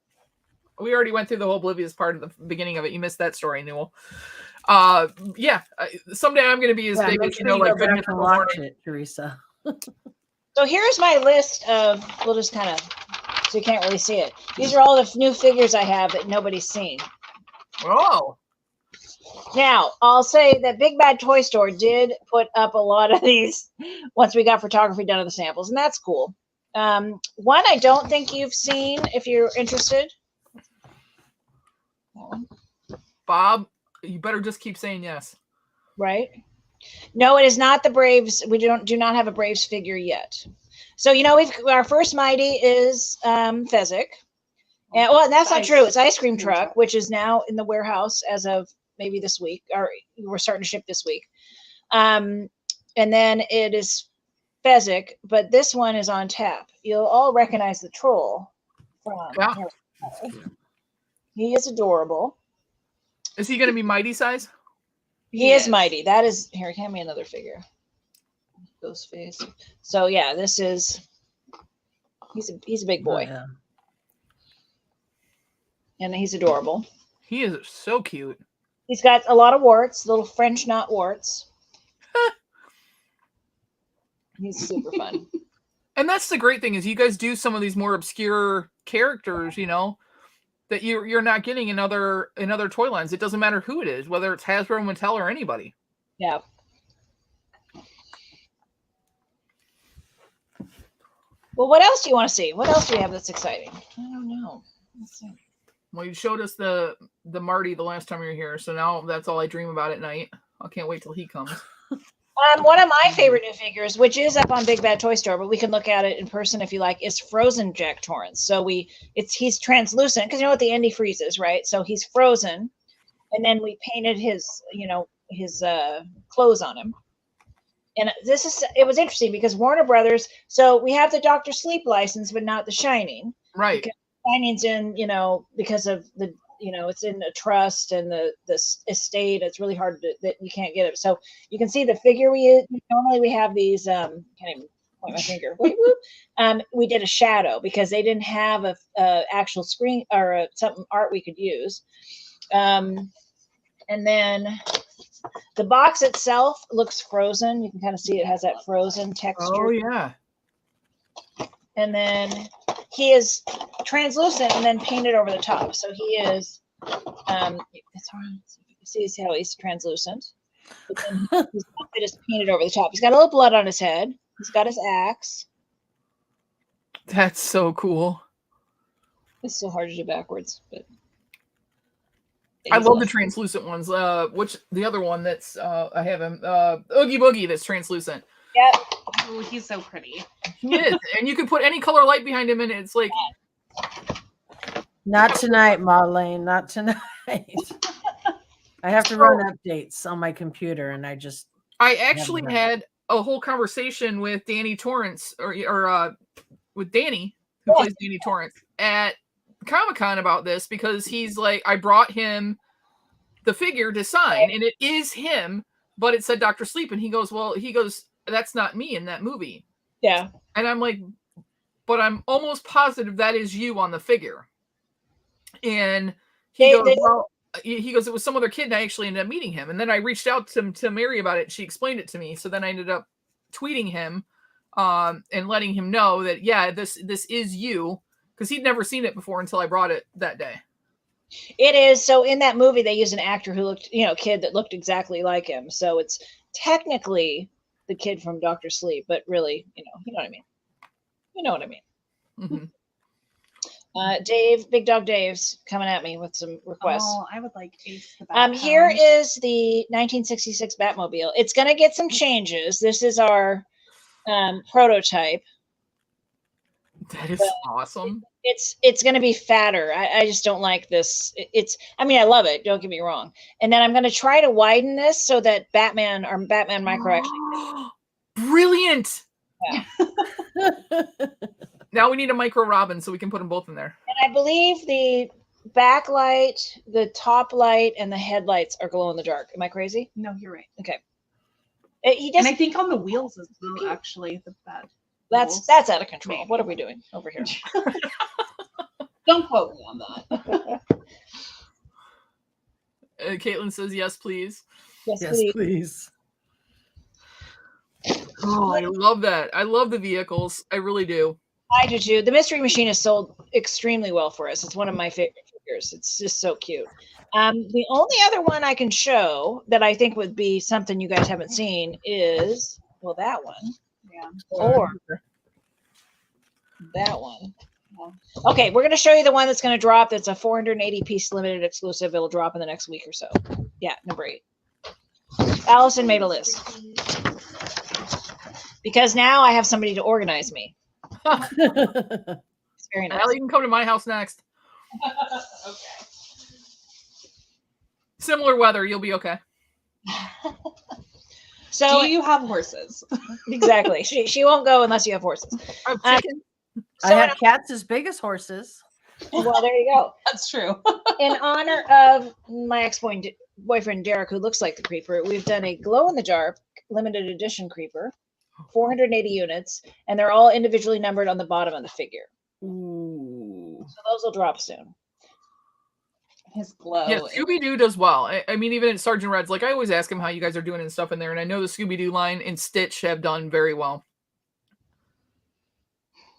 We already went through the whole oblivious part of the beginning of it. You missed that story, Newell. Yeah. Someday I'm going to be as big as like Good Mythical Morning. Teresa. So here's my list of. We'll just kind of, so you can't really see it. These are all the new figures I have that nobody's seen. Oh. Now, I'll say that Big Bad Toy Store did put up a lot of these once we got photography done of the samples, and that's cool. One I don't think you've seen if you're interested. Bob, you better just keep saying yes. Right? No, it is not the Braves. We do not have a Braves figure yet. So, our first Mighty is Fezzik. And, well, that's not true. It's Ice Cream Truck, which is now in the warehouse as of maybe this week, or we're starting to ship this week. And then it is Fezzik, but this one is on tap. You'll all recognize the troll from. Yeah. He is adorable. Is he going to be mighty size? He is mighty. That is here. Hand me another figure. Ghost face. So yeah, this is. He's a big boy, Yeah. and he's adorable. He is so cute. He's got a lot of warts, little French knot warts. He's super fun. And that's the great thing is you guys do some of these more obscure characters, you know, that you're not getting in other toy lines. It doesn't matter who it is, whether it's Hasbro, Mattel, or anybody. Yeah. Well, what else do you want to see? What else do you have that's exciting? I don't know. Let's see. Well, you showed us the Marty the last time you were here, so now that's all I dream about at night. I can't wait till he comes. One of my favorite new figures, which is up on Big Bad Toy Store, but we can look at it in person if you like, is Frozen Jack Torrance. So he's translucent because you know what the Indy freezes, right? So he's frozen, and then we painted his clothes on him. And it was interesting because Warner Brothers. So we have the Dr. Sleep license, but not the Shining. Right. Because Shining's in, because of the. It's in a trust and the estate. It's really hard that you can't get it. So you can see the figure we use. Normally we have these. Can't even point my finger. We did a shadow because they didn't have a actual screen or something art we could use. And then the box itself looks frozen. You can kind of see it has that frozen texture. Oh yeah. And then he is translucent and then painted over the top. So he is, it's hard. You see how he's translucent. But then his outfit is painted over the top. He's got a little blood on his head. He's got his axe. That's so cool. It's so hard to do backwards, but I love the translucent ones. Which the other one that's I have him Oogie Boogie that's translucent. Yep. Oh, he's so pretty. He is, and you can put any color light behind him, and it's like. Not tonight, Marlene. Not tonight. I have to run updates on my computer, and I actually had a whole conversation with Danny Torrance, or with Danny, who plays Danny Torrance, at Comic-Con about this because he's like, I brought him the figure to sign, and it is him, but it said Dr. Sleep, and he goes, that's not me in that movie. Yeah. And I'm like, but I'm almost positive that is you on the figure. And he goes, it was some other kid, and I actually ended up meeting him. And then I reached out to Mary about it. She explained it to me. So then I ended up tweeting him and letting him know that, yeah, this is you, because he'd never seen it before until I brought it that day. It is. So in that movie, they used an actor who looked, kid that looked exactly like him. So it's technically the kid from Dr. Sleep, but really, you know what I mean. You know what I mean. Mm-hmm. Dave, Big Dog Dave's coming at me with some requests. Oh, I would like Ace the Bat. Here is the 1966 Batmobile. It's going to get some changes. This is our prototype. That is awesome. It's going to be fatter. I just don't like this. I love it. Don't get me wrong. And then I'm going to try to widen this so that Batman Micro actually. Brilliant. Yeah. Now we need a Micro Robin so we can put them both in there. And I believe the backlight, the top light, and the headlights are glow in the dark. Am I crazy? No, you're right. Okay. And I think on the wheels as well, actually, the bad. That's out of control. Maybe. What are we doing over here? Don't quote me on that. Caitlin says, yes, please. Yes, please. Oh, I love that. I love the vehicles. I really do. I do too. The Mystery Machine has sold extremely well for us. It's one of my favorite figures. It's just so cute. The only other one I can show that I think would be something you guys haven't seen is, well, that one. Yeah. Or that one. Okay, we're going to show you the one that's going to drop. That's a 480-piece limited exclusive. It'll drop in the next week or so. Yeah, number 8. Allison made a list. Because now I have somebody to organize me. It's very nice. Well, you can come to my house next. Okay. Similar weather, you'll be okay. So do you have horses? exactly, she won't go unless you have horses. Chicken. I have cats as big as horses. Well, there you go. That's true. In honor of my ex-boyfriend Derek, who looks like the creeper, we've done a glow-in-the-jar limited edition creeper, 480 units, and they're all individually numbered on the bottom of the figure. Ooh. So those will drop soon. His glow. Yeah, Scooby-Doo does well. I mean, even at Sergeant Red's, like, I always ask him how you guys are doing and stuff in there, and I know the Scooby-Doo line and Stitch have done very well.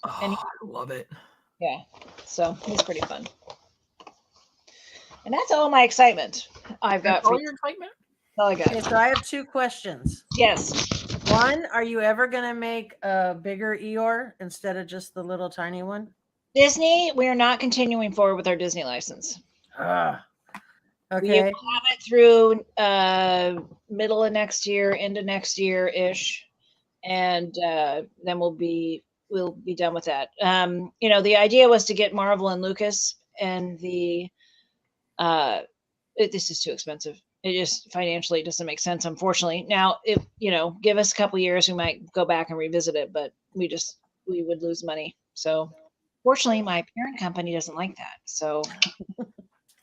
Oh, And I love it. Yeah, so he's pretty fun. And that's all my excitement I've got. All your excitement? All I got. Okay, so I have 2 questions. Yes. One, are you ever going to make a bigger Eeyore instead of just the little tiny one? Disney, we are not continuing forward with our Disney license. We Okay. will have it through middle of next year, into next year-ish, and then we'll be done with that. You know, the idea was to get Marvel and Lucas, and this is too expensive. It just financially doesn't make sense, unfortunately. Now, if you know, give us a couple years, we might go back and revisit it, but we would lose money. So, fortunately, my parent company doesn't like that. So,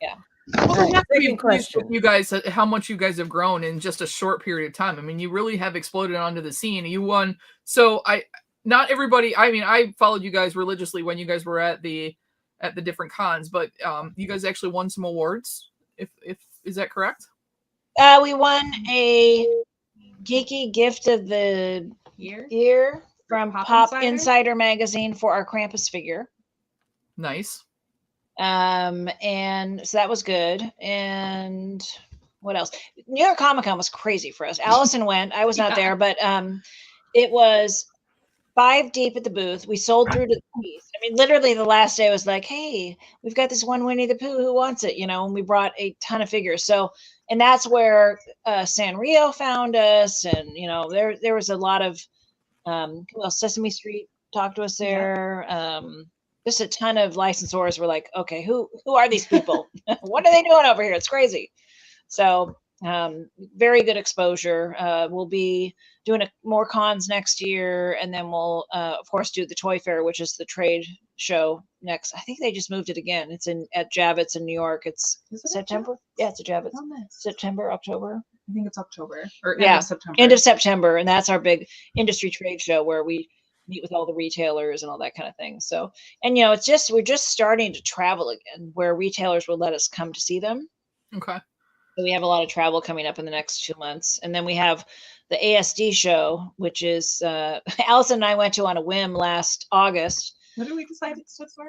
yeah. Well, Right, we have to be second pleased with question. you guys, how much you guys have grown in just a short period of time. I mean, you really have exploded onto the scene. You won. So not everybody, I mean, I followed you guys religiously when you guys were at the different cons, but you guys actually won some awards. If is that correct? We won a geeky gift of the year from Pop Insider magazine for our Krampus figure. Nice. And so that was good. And what else? New York Comic Con was crazy for us. Allison went. I was not there, but it was 5 deep at the booth. We sold through to the piece. I mean, literally the last day was like, hey, we've got this one Winnie the Pooh, who wants it? You know, and we brought a ton of figures. So, and that's where Sanrio found us. And, you know, there was a lot of, well, Sesame Street talked to us there. Just a ton of licensors were like, okay, who are these people? What are they doing over here? It's crazy. So very good exposure. We'll be doing more cons next year, and then we'll of course do the Toy Fair, which is the trade show next. I think they just moved it again. It's at Javits in New York. It's September. Yeah, it's at Javits. Oh, nice. September, October. I think it's October or end of September. End of September, and that's our big industry trade show where we meet with all the retailers and all that kind of thing. So, and you know, we're just starting to travel again, where retailers will let us come to see them. Okay. So we have a lot of travel coming up in the next 2 months, and then we have the ASD show, which is Allison and I went to on a whim last August. What did we decide it stood for?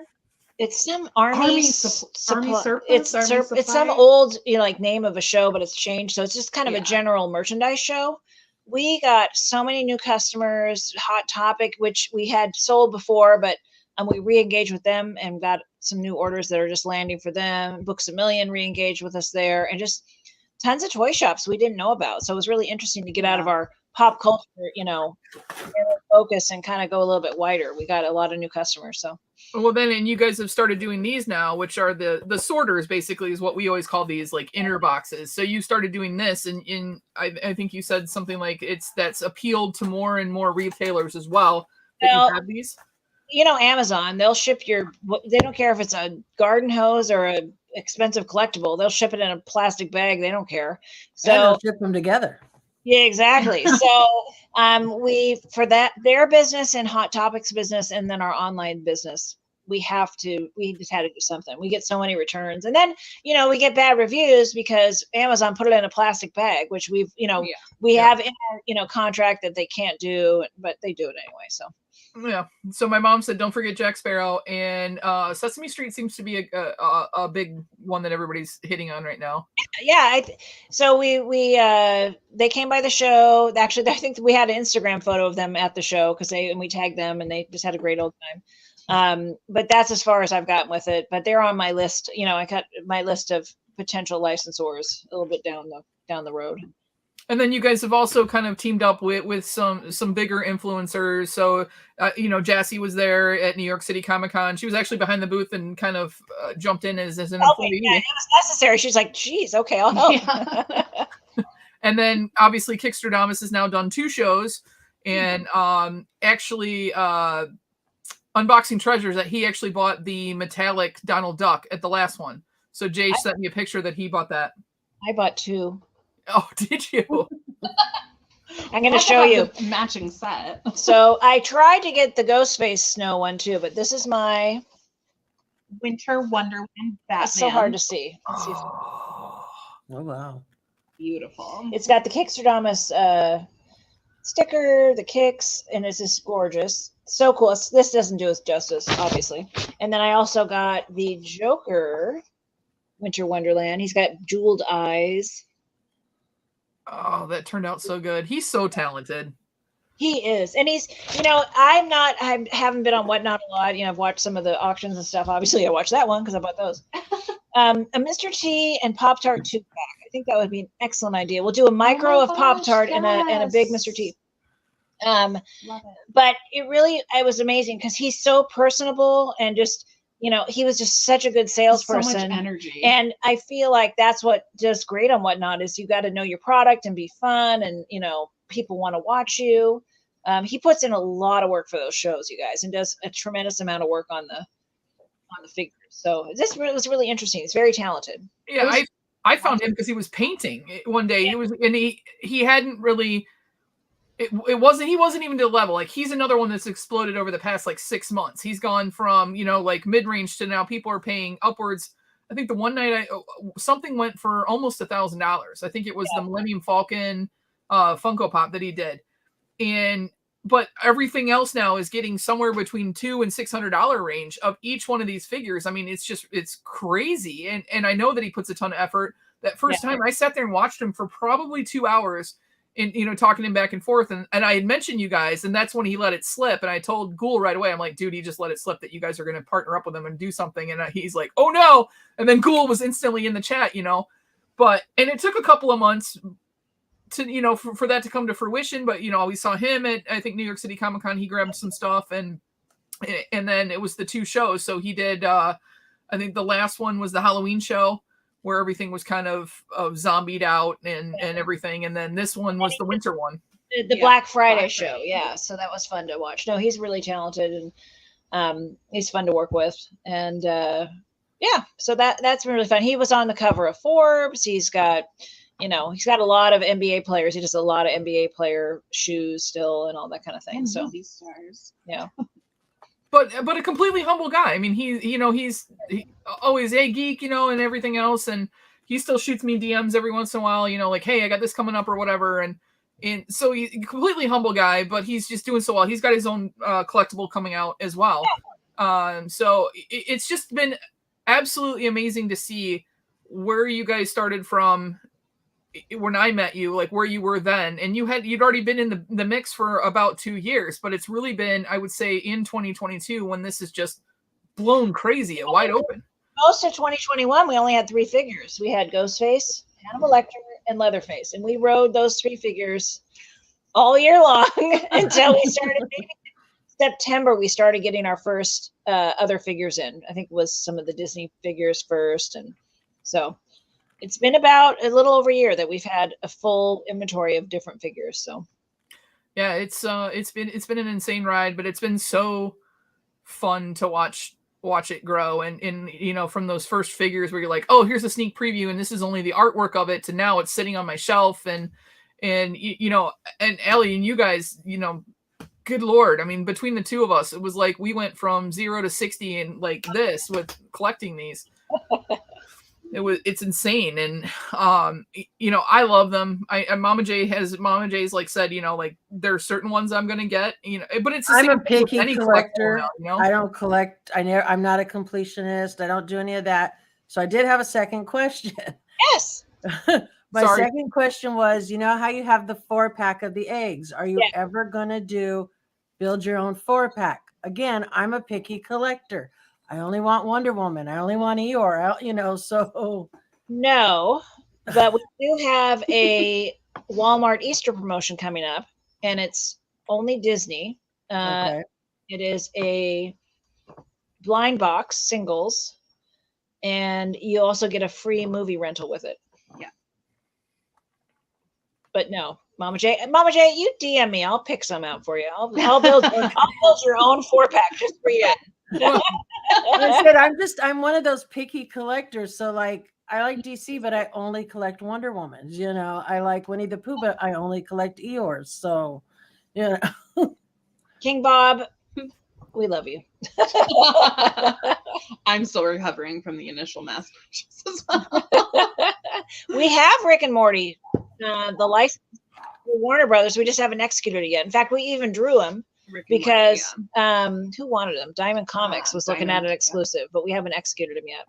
It's some army surplus, it's some old, you know, like name of a show, but it's changed. So it's just kind of a general merchandise show. We got so many new customers. Hot Topic, which we had sold before, but we re-engaged with them and got some new orders that are just landing for them. Books A Million re-engaged with us there, and just tons of toy shops we didn't know about. So it was really interesting to get out of our pop culture, you know, focus and kind of go a little bit wider. We got a lot of new customers. So well, then, and you guys have started doing these now, which are the sorters, basically, is what we always call these, like inner boxes. So you started doing this, and I think you said something like that's appealed to more and more retailers as well. That you have these. You know, Amazon, they'll ship they don't care if it's a garden hose or a expensive collectible. They'll ship it in a plastic bag. They don't care. So and they'll ship them together. Yeah, exactly. So for their business and Hot Topics business, and then our online business, we just had to do something. We get so many returns, and then, you know, we get bad reviews because Amazon put it in a plastic bag, which we have in our, you know, contract that they can't do, but they do it anyway. So yeah. So my mom said, don't forget Jack Sparrow, and Sesame Street seems to be a big one that everybody's hitting on right now. Yeah. So they came by the show. Actually, I think we had an Instagram photo of them at the show and we tagged them, and they just had a great old time. But that's as far as I've gotten with it, but they're on my list. You know, I got my list of potential licensors a little bit down the road. And then you guys have also kind of teamed up with some bigger influencers. So, you know, Jassy was there at New York City Comic Con. She was actually behind the booth and kind of jumped in as an employee. Yeah, it was necessary. She's like, geez, okay, I'll help. And then obviously Kickstradamus has now done 2 shows, and actually Unboxing Treasures, that he actually bought the metallic Donald Duck at the last one. So Jay sent me a picture that he bought that. I bought 2. Oh, did you? I'm going to show you. The matching set. So I tried to get the Ghostface Snow one too, but this is my Winter Wonderland Batman. It's so hard to see. Let's see if... Oh, wow. Beautiful. It's got the Kickstradamus sticker, the kicks, and it's just gorgeous. So cool. This doesn't do us justice, obviously. And then I also got the Joker Winter Wonderland. He's got jeweled eyes. Oh, that turned out so good. He's so talented. He is. And he's, I haven't been on Whatnot a lot. I've watched some of the auctions and stuff. Obviously, I watched that one because I bought those. A Mr. T and Pop-Tart 2-pack. I think that would be an excellent idea. We'll do a micro of Pop-Tart and a big Mr. T. Love it. But it was amazing because he's so personable and just, he was just such a good salesperson. So much energy. And I feel like that's what does great on Whatnot is you got to know your product and be fun and, people want to watch you. He puts in a lot of work for those shows, you guys, and does a tremendous amount of work on the figures. So this was really interesting. He's very talented. Yeah, I found him because he was painting one day. He hadn't really. He wasn't even to the level. Like, he's another one that's exploded over the past 6 months. He's gone from mid-range to now people are paying upwards. I think the one night something went for almost $1,000. I think it was the Millennium Falcon Funko Pop that he did. But everything else now is getting somewhere between $200 and $600 range of each one of these figures. I mean, it's crazy. And I know that he puts a ton of effort. That first time I sat there and watched him for probably 2 hours and, talking to him back and forth. And I had mentioned you guys, and that's when he let it slip. And I told Ghoul right away, I'm like, dude, he just let it slip that you guys are going to partner up with him and do something. And he's like, oh no. And then Ghoul was instantly in the chat, and it took a couple of months to for that to come to fruition, but we saw him at, I think, New York City Comic-Con. He grabbed some stuff, and then it was the 2 shows. So he did I think the last one was the Halloween show where everything was kind of zombied out and everything, and then this one was the winter one, the Black Friday show. Yeah, so that was fun to watch. No, he's really talented, and he's fun to work with, and so that's been really fun. He was on the cover of Forbes. He's got he's got a lot of NBA players. He does a lot of NBA player shoes still and all that kind of thing. And so movie stars. Yeah. But a completely humble guy. I mean, he's always a geek, and everything else. And he still shoots me DMs every once in a while, like, hey, I got this coming up or whatever. And so he's a completely humble guy, but he's just doing so well. He's got his own collectible coming out as well. So it's just been absolutely amazing to see where you guys started from when I met you, like where you were then, and you'd already been in the mix for about 2 years, but it's really been, I would say, in 2022 when this is just blown crazy and wide open. Most of 2021, we only had 3 figures. We had Ghostface, Hannibal Lecter, and Leatherface, and we rode those 3 figures all year long until we started. September, we started getting our first other figures in. I think it was some of the Disney figures first, and so. It's been about a little over a year that we've had a full inventory of different figures. So, yeah, it's been an insane ride, but it's been so fun to watch it grow. And from those first figures where you're like, oh, here's a sneak preview, and this is only the artwork of it, to now it's sitting on my shelf, and and Ellie and you guys, good Lord, I mean, between the 2 of us, it was like we went from 0 to 60 and like this with collecting these. It's insane. And I love them. Mama J's like said, like there are certain ones I'm gonna get, but it's the I'm same a picky collector. Now, I don't collect. I'm not a completionist. I don't do any of that. So I did have a second question. Yes. My second question was, how you have the 4-pack of the eggs? Are you ever gonna build your own 4-pack? Again, I'm a picky collector. I only want Wonder Woman. I only want Eeyore, so. No, but we do have a Walmart Easter promotion coming up, and it's only Disney. Okay. It is a blind box singles, and you also get a free movie rental with it. Yeah. But no, Mama J, you DM me. I'll pick some out for you. I'll build your own 4-pack just for you. I said I'm one of those picky collectors. So like I like DC, but I only collect Wonder Womans. You know, I like Winnie the Pooh, but I only collect Eeyores. So, you know, King Bob, we love you. I'm still recovering from the initial mass purchase as well. We have Rick and Morty, the license for Warner Brothers. We just haven't executed it yet. In fact, we even drew him because who wanted him? Diamond Comics was looking at an exclusive, but we haven't executed him yet.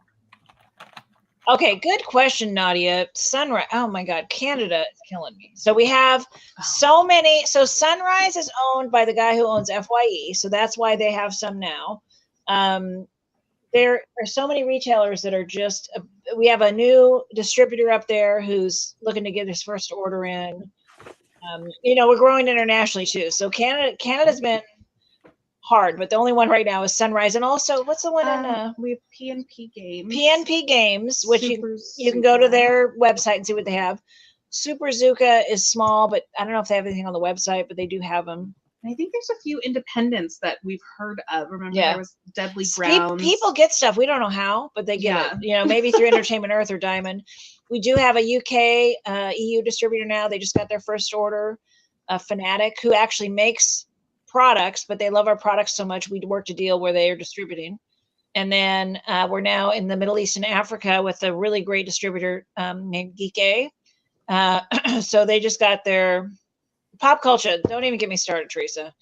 Okay, good question, Nadia. Sunrise. Oh my God, Canada is killing me. So we have so many. So Sunrise is owned by the guy who owns FYE. So that's why they have some now. There are so many retailers that are just. We have a new distributor up there who's looking to get his first order in. You know, we're growing internationally too. So Canada's been hard, but the only one right now is Sunrise. And also, what's the one in we have PNP Games. PNP Games, which you can go to their website and see what they have. Super Zuka is small, but I don't know if they have anything on the website, but they do have them. I think there's a few independents that we've heard of. Remember, there was Deadly Browns. People get stuff. We don't know how, but they get it. You know, maybe through Entertainment Earth or Diamond. We do have a UK, EU distributor now. They just got their first order. Fanatic, who actually makes products, but they love our products so much, we worked a deal where they are distributing. And then we're now in the Middle East and Africa with a really great distributor named Geek. So they just got their pop culture. Don't even get me started, Teresa.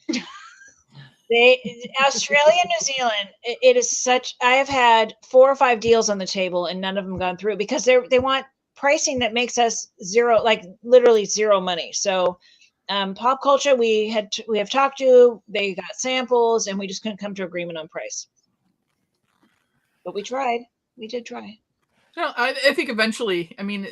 Australia, New Zealand, it is such. I have had 4 or 5 deals on the table and none of them gone through because they want pricing that makes us zero, like literally zero money. So pop culture, we have talked to, they got samples and we just couldn't come to agreement on price. But we tried. We did try. No, I think eventually, I mean,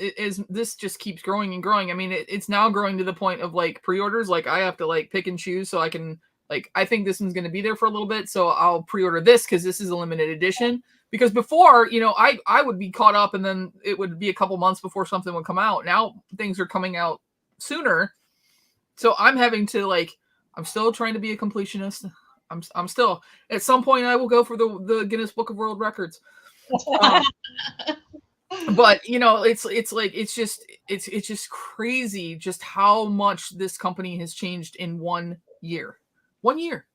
this just keeps growing and growing. I mean, it's now growing to the point of like pre-orders. Like I have to like pick and choose so I can like, I think this one's going to be there for a little bit. So I'll pre-order this because this is a limited edition. Because before, you know, I would be caught up and then it would be a couple months before something would come out. Now things are coming out sooner. So I'm having to like, I'm still trying to be a completionist. I'm still, at some point I will go for the Guinness Book of World Records. But you know, it's just crazy just how much this company has changed in 1 year. 1 year.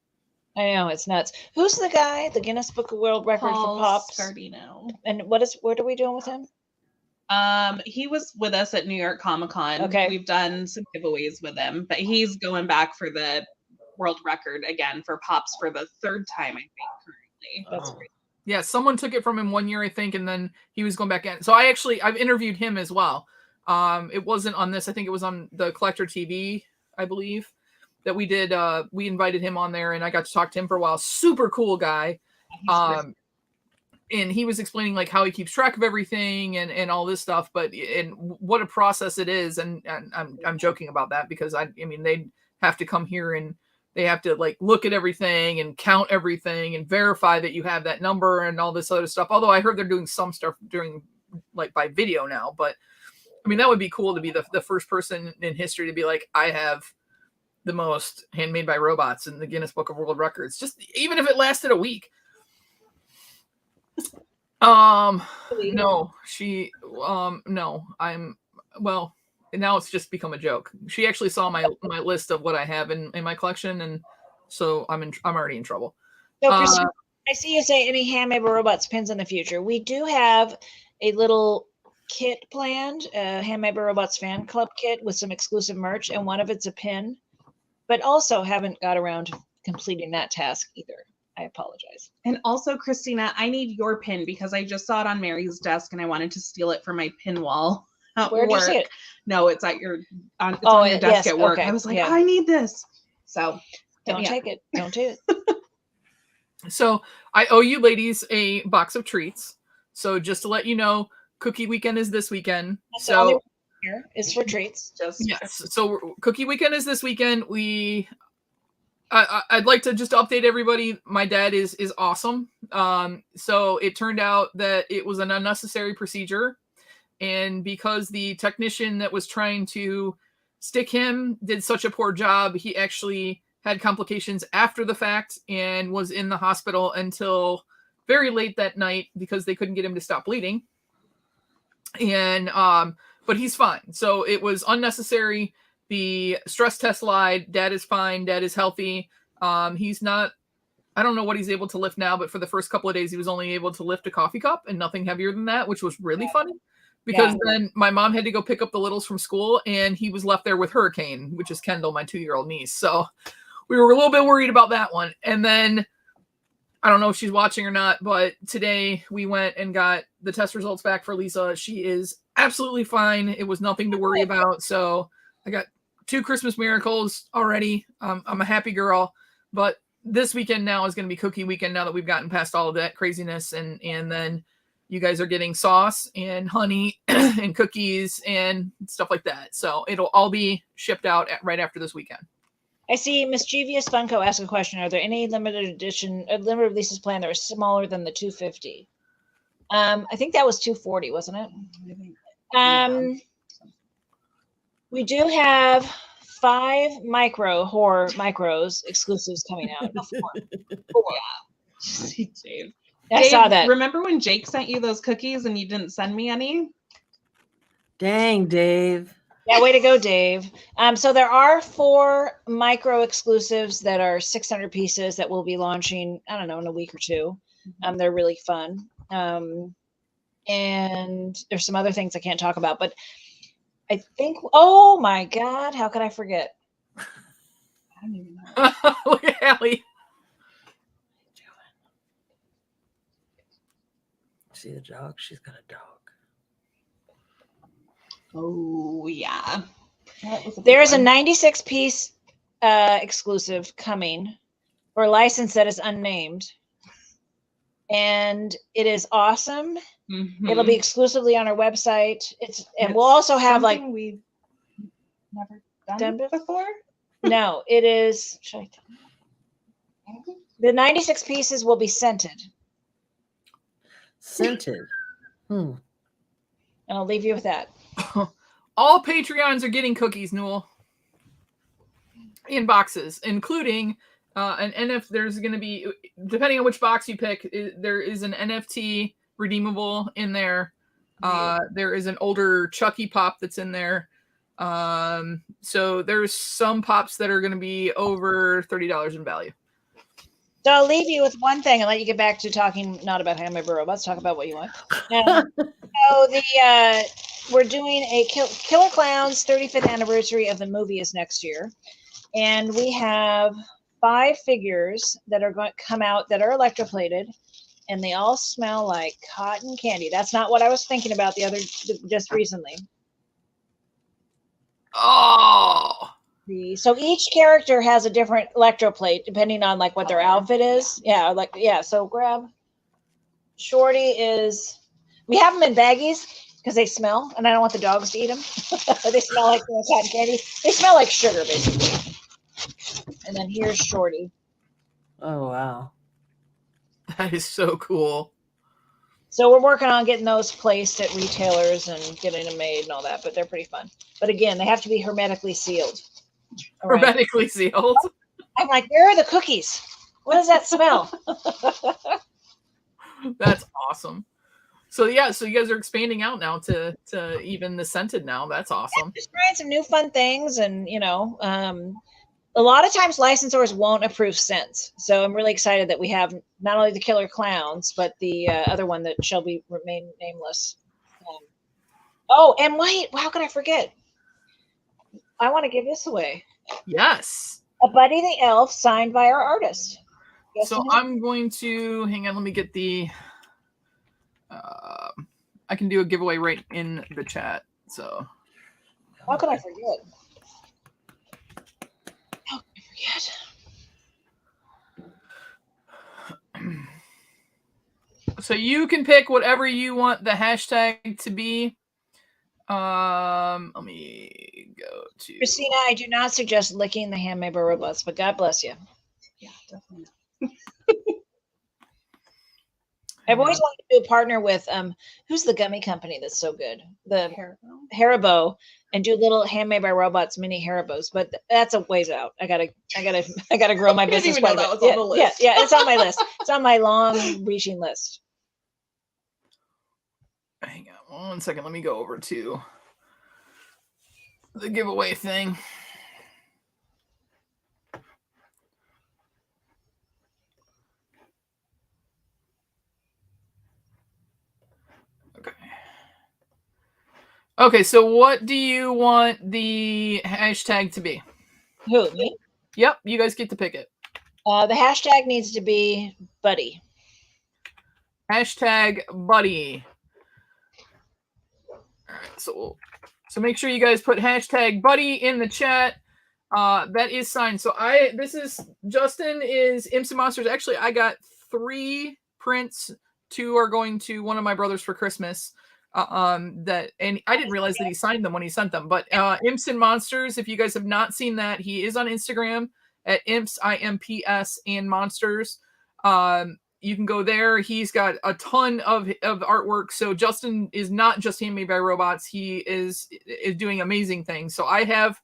I know, it's nuts. Who's the guy? The Guinness Book of World Record for Pops? Scardino. And what are we doing with him? He was with us at New York Comic Con. Okay. We've done some giveaways with him, but he's going back for the world record again for Pops for the 3rd time, I think, currently. That's great. Yeah, someone took it from him 1 year, I think, and then he was going back in. So I've interviewed him as well. It wasn't on this. I think it was on the Collector TV, I believe, that we did. We invited him on there, and I got to talk to him for a while. Super cool guy. And he was explaining like how he keeps track of everything and all this stuff, and what a process it is. And I'm joking about that because I mean, they have to come here and they have to like look at everything and count everything and verify that you have that number and all this other stuff. Although I heard they're doing some stuff during like by video now, but I mean, that would be cool to be the first person in history to be like, I have the most Handmade by Robots in the Guinness Book of World Records, just even if it lasted a week. No, now it's just become a joke. She actually saw my list of what I have in my collection, and so I'm already in trouble. So Christine, I see you say any Handmade by Robots pins in the future. We do have a little kit planned, a Handmade by Robots fan club kit with some exclusive merch, and one of it's a pin, but also haven't got around to completing that task either. I apologize. And also, Christina, I need your pin because I just saw it on Mary's desk and I wanted to steal it for my pin wall. Where did you see it? No, it's at on your desk at work. Okay. I was like, I need this. So don't take it. Don't do it. So I owe you ladies a box of treats. So just to let you know, Cookie Weekend is this weekend. That's the only one here is for treats. Yes. So Cookie Weekend is this weekend. I'd like to just update everybody. My dad is awesome. So it turned out that it was an unnecessary procedure. And because the technician that was trying to Stick Him did such a poor job. He actually had complications after the fact and was in the hospital until very late that night because they couldn't get him to stop bleeding. And but he's fine. So it was unnecessary. The stress test lied. Dad is fine. Dad is healthy. He's not, I don't know what he's able to lift now, but for the first couple of days, he was only able to lift a coffee cup and nothing heavier than that, which was really funny. Because then my mom had to go pick up the littles from school, and he was left there with Hurricane, which is Kendall, my 2-year-old niece. So we were a little bit worried about that one. And then I don't know if she's watching or not, but today we went and got the test results back for Lisa. She is absolutely fine. It was nothing to worry about. So I got 2 Christmas miracles already. I'm a happy girl. But this weekend now is going to be cookie weekend now that we've gotten past all of that craziness. And then you guys are getting sauce and honey and cookies and stuff like that. So it'll all be shipped out right after this weekend. I see Mischievous Funko ask a question. Are there any limited releases planned that are smaller than the 250? I think that was 240, wasn't it? We do have 5 horror micros exclusives coming out. No, 4. Dave. I saw that. Remember when Jake sent you those cookies and you didn't send me any? Dang, Dave. Yeah, way to go, Dave. So there are 4 micro exclusives that are 600 pieces that we'll be launching, I don't know, in a week or 2. They're really fun. And there's some other things I can't talk about, but I think, oh my God, how could I forget? I don't even know. Look at Allie. See the dog? She's got a dog. Oh, yeah. There's a 96 piece exclusive coming or a license that is unnamed. And it is awesome. Mm-hmm. It'll be exclusively on our website. And we'll also have like we've never done before. No, it is. Should I tell you? The 96 pieces will be scented. Scented. And I'll leave you with that. All Patreons are getting cookies, Newell. In boxes, including an NFT. There's going to be, depending on which box you pick, there is an NFT redeemable in there. There is an older Chucky pop that's in there. So there's some pops that are going to be over $30 in value. So I'll leave you with one thing and let you get back to talking not about Handmade by Robots. Talk about what you want. So we're doing a Killer Clowns 35th anniversary of the movie is next year, and we have 5 figures that are going to come out that are electroplated, and they all smell like cotton candy. That's not what I was thinking about just recently. Oh. So each character has a different electroplate depending on like what their outfit is. Yeah. So grab Shorty is. We have them in baggies because they smell, and I don't want the dogs to eat them. They smell like cotton candy. They smell like sugar, basically. And then here's Shorty. Oh wow, that is so cool. So we're working on getting those placed at retailers and getting them made and all that, but they're pretty fun. But again, they have to be hermetically sealed. Hermetically sealed. I'm like, where are the cookies? What does that smell? That's awesome. So yeah, so you guys are expanding out now to even the scented now. That's awesome. Just trying some new fun things, and a lot of times licensors won't approve scents. So I'm really excited that we have not only the Killer Clowns, but the other one that shall remain nameless. And wait, how could I forget? I want to give this away. Yes. A Buddy the Elf signed by our artist. Yes, so I'm going to hang on. Let me get the. I can do a giveaway right in the chat. So. How could I forget? How could I forget? So you can pick whatever you want the hashtag to be. Let me go to Christina. I do not suggest licking the Handmade by Robots, but God bless you. Yeah, definitely. I've always wanted to do a partner with who's the gummy company that's so good? The Haribo, and do little Handmade by Robots mini Haribos, but that's a ways out. I gotta grow my business. Didn't even know that was on the list. Yeah, it's on my list. It's on my long-reaching list. Hang on 1 second. Let me go over to the giveaway thing. Okay, so what do you want the hashtag to be? Who, me? Yep, you guys get to pick it. The hashtag needs to be buddy. Hashtag buddy. All right, so make sure you guys put hashtag buddy in the chat. That is signed. So Justin is Imps and Monsters. Actually, I got 3 prints. 2 are going to one of my brothers for Christmas. And I didn't realize that he signed them when he sent them. But Imps and Monsters, if you guys have not seen that, he is on Instagram at Imps, IMPS, and Monsters. You can go there. He's got a ton of artwork. So Justin is not just Handmade by Robots. He is doing amazing things. So I have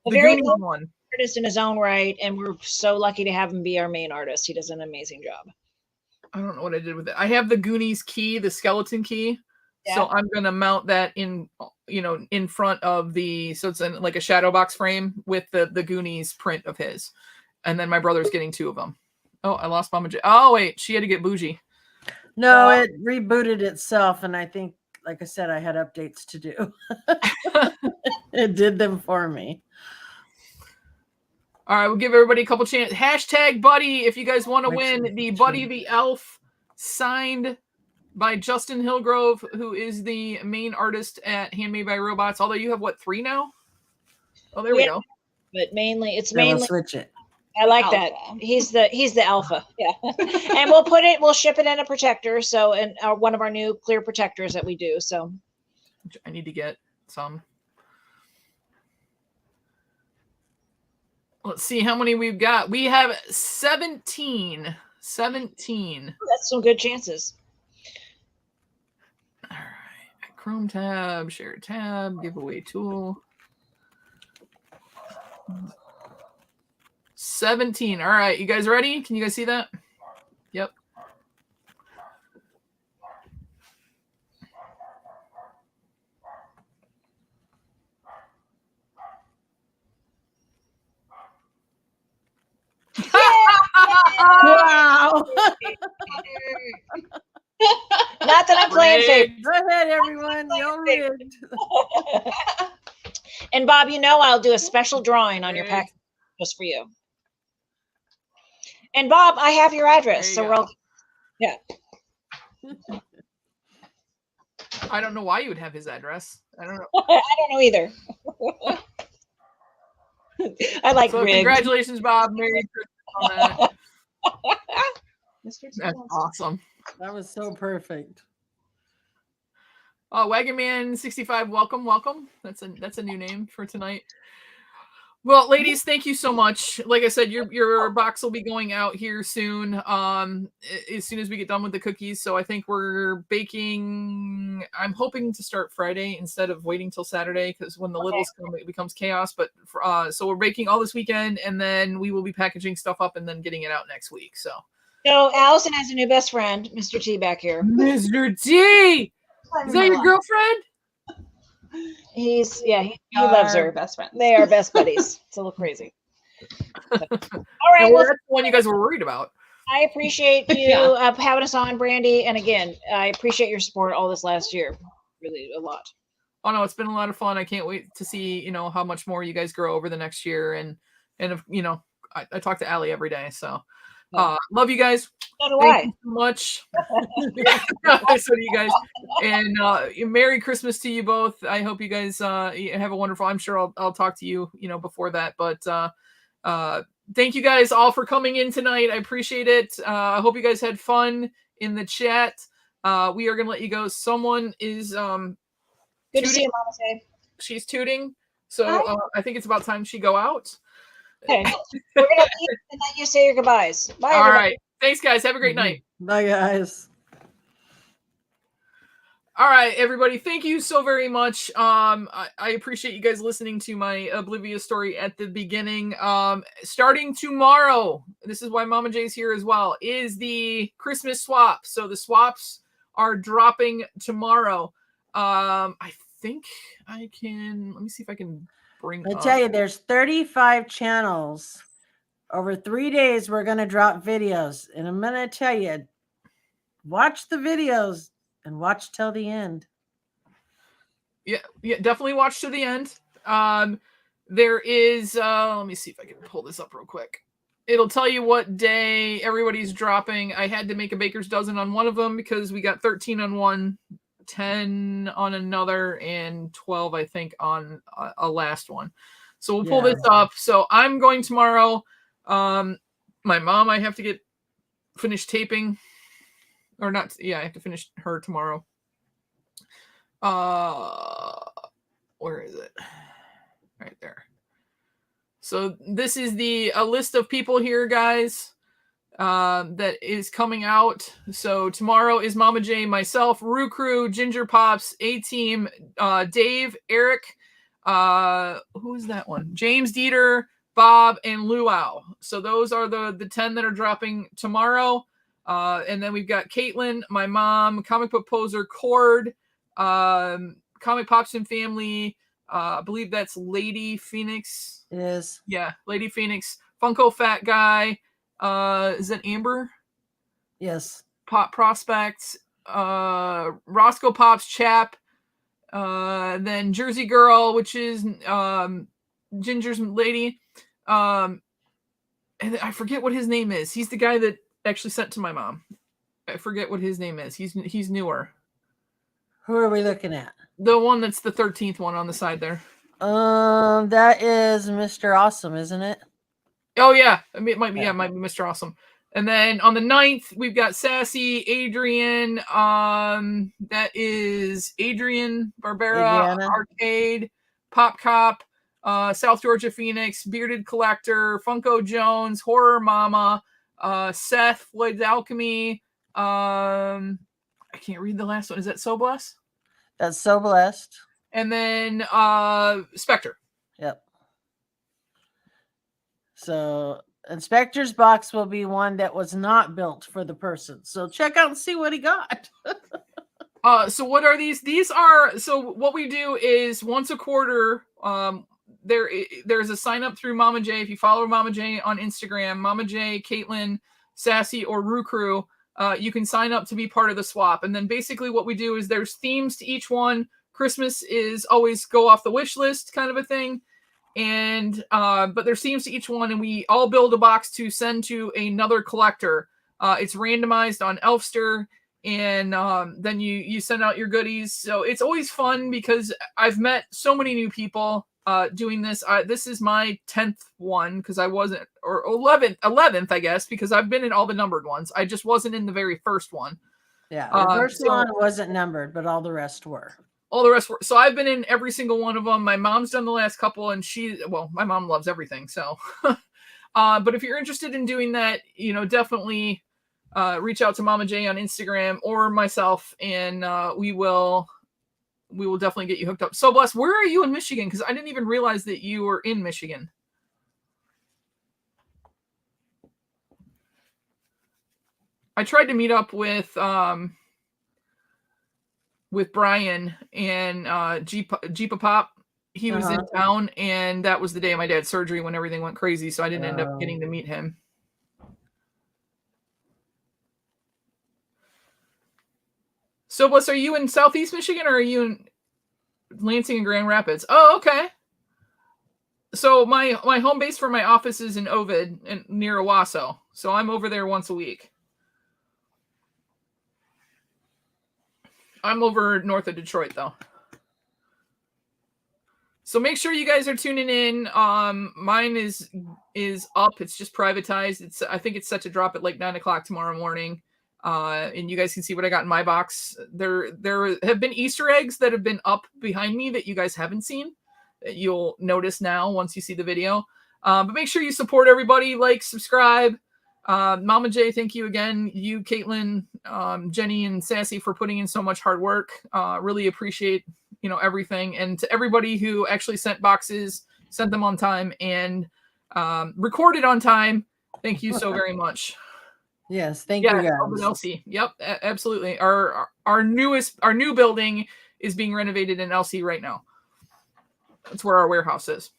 the very Goonies one. Artist in his own right, and we're so lucky to have him be our main artist. He does an amazing job. I don't know what I did with it. I have the Goonies key, the skeleton key. Yeah. So I'm going to mount that in front of so it's in like a shadow box frame with the Goonies print of his. And then my brother's getting 2 of them. Oh, I lost Mama J. Oh, wait, she had to get bougie. No, it rebooted itself. And I think, like I said, I had updates to do. It did them for me. All right, we'll give everybody a couple chances. Hashtag buddy if you guys want to win the Buddy the Elf signed by Justin Hillgrove, who is the main artist at Handmade by Robots. Although you have 3 now? Oh, there we go. But mainly, We'll switch it. I like alpha. That. He's the alpha. Yeah. And we'll ship it in a protector. So, and one of our new clear protectors that we do. So I need to get some. Let's see how many we've got. We have 17. 17. That's some good chances. All right. Chrome tab, share tab, giveaway tool. 17. All right. You guys ready? Can you guys see that? Yep. Wow. Not that I'm playing favorites. Go ahead, everyone. You're rigged. And Bob, I'll do a special drawing on your pack just for you. And Bob, I have your address. So we're all, yeah. I don't know why you would have his address. I don't know. I don't know either. I like rigged. Congratulations, Bob. Merry Christmas on that. That's awesome. That was so perfect. Wagon Man 65, welcome. That's a new name for tonight. Well, ladies, thank you so much. Like I said, your box will be going out here soon. As soon as we get done with the cookies. So I think we're baking. I'm hoping to start Friday instead of waiting till Saturday, because when the littles come, it becomes chaos. But so we're baking all this weekend, and then we will be packaging stuff up and then getting it out next week. So Allison has a new best friend, Mr. T, back here. Mr. T, is that your girlfriend? He loves her. Best friends. They are best buddies. It's a little crazy. All right, well, that's the one you guys were worried about. I appreciate you having us on, Brandy. And again, I appreciate your support all this last year. Really a lot. Oh no, it's been a lot of fun. I can't wait to see, how much more you guys grow over the next year. And if, I talk to Allie every day. So love you guys. So do Thank you so much. So do you guys. And Merry Christmas to you both. I hope you guys have a wonderful. I'm sure I'll talk to you, before that. But thank you guys all for coming in tonight. I appreciate it. I hope you guys had fun in the chat. We are gonna let you go. Someone is good to see you, Mama Say. She's tooting. So I think it's about time she go out. Okay. We're gonna leave and let you say your goodbyes. Bye. All everybody. right. Thanks, guys. Have a great night. Bye, guys. All right, everybody. Thank you so very much. I appreciate you guys listening to my Oblivious story at the beginning. Starting tomorrow, this is why Mama J's here as well, is the Christmas swap. So the swaps are dropping tomorrow. I think I can, let me see if I can bring I up. tell you, there's 35 channels. Over 3 days, we're going to drop videos. And I'm going to tell you, watch the videos and watch till the end. Yeah, definitely watch to the end. There is, let me see if I can pull this up real quick. It'll tell you what day everybody's dropping. I had to make a baker's dozen on one of them because we got 13 on one, 10 on another, and 12, I think, on a last one. So we'll pull this up. So I'm going tomorrow. My mom, I have to get finished taping. Or not, yeah, I have to finish her tomorrow. Where is it? Right there. So this is a list of people here, guys, that is coming out. So tomorrow is Mama J, myself, Roo Crew, Ginger Pops, A-Team, Dave, Eric, who is that one? James Dieter, Bob, and Luau. So those are the 10 that are dropping tomorrow. And then we've got Caitlin, my mom, Comic Book Poser, Cord, Comic Pops and Family. I believe that's Lady Phoenix. It is. Yeah, Lady Phoenix. Funko Fat Guy. Is that Amber? Yes. Pop Prospects. Roscoe Pops Chap. Then Jersey Girl, which is Ginger's lady. And I forget what his name is. He's the guy that actually sent to my mom. I forget what his name is. He's newer. Who are we looking at? The one that's the 13th one on the side there. That is Mr. Awesome, isn't it? Oh yeah, I mean, it might be Mr. Awesome. And then on the 9th, we've got Sassy, Adrian. That is Adrian Barbera, Adriana. Arcade, Pop Cop, South Georgia Phoenix, Bearded Collector, Funko Jones, Horror Mama, Seth, Floyd's Alchemy. I can't read the last one. Is that So Blessed? That's So Blessed. And then Spectre. Yep. So Inspector's box will be one that was not built for the person. So check out and see what he got. So what are these? These are, so what we do is once a quarter, there's a sign up through Mama J. If you follow Mama J on Instagram, Mama J, Caitlin, Sassy, or Roo Crew, you can sign up to be part of the swap. And then basically what we do is there's themes to each one. Christmas is always go off the wish list kind of a thing. And but there's themes to each one, and we all build a box to send to another collector. It's randomized on Elfster, and then you send out your goodies. So it's always fun because I've met so many new people doing this. This is my 10th one because I wasn't, or 11th, I guess, because I've been in all the numbered ones. I just wasn't in the very first one. Yeah, the first one wasn't numbered, but all the rest were. All the rest were. So I've been in every single one of them. My mom's done the last couple, and my mom loves everything. So, but if you're interested in doing that, definitely reach out to Mama J on Instagram or myself, and we will definitely get you hooked up. So Bless, where are you in Michigan? Because I didn't even realize that you were in Michigan. I tried to meet up with Brian and Jeepa Pop. He was in town, and that was the day of my dad's surgery when everything went crazy, so I didn't end up getting to meet him. So, Bliss, are you in Southeast Michigan, or are you in Lansing and Grand Rapids? Oh, okay. So my home base for my office is in Ovid, and near Owasso. So I'm over there once a week. I'm over north of Detroit, though. So make sure you guys are tuning in. Mine is up. It's just privatized. I think it's set to drop at like 9 o'clock tomorrow morning. And you guys can see what I got in my box. There have been Easter eggs that have been up behind me that you guys haven't seen, that you'll notice now once you see the video. But make sure you support everybody, like, subscribe. Mama J, thank you again. You, Caitlin, Jenny, and Sassy for putting in so much hard work. Really appreciate, everything. And to everybody who actually sent boxes, sent them on time, and recorded on time, thank you so very much. Yes, thank you guys. LC. Yep, absolutely. Our new building is being renovated in LC right now. That's where our warehouse is.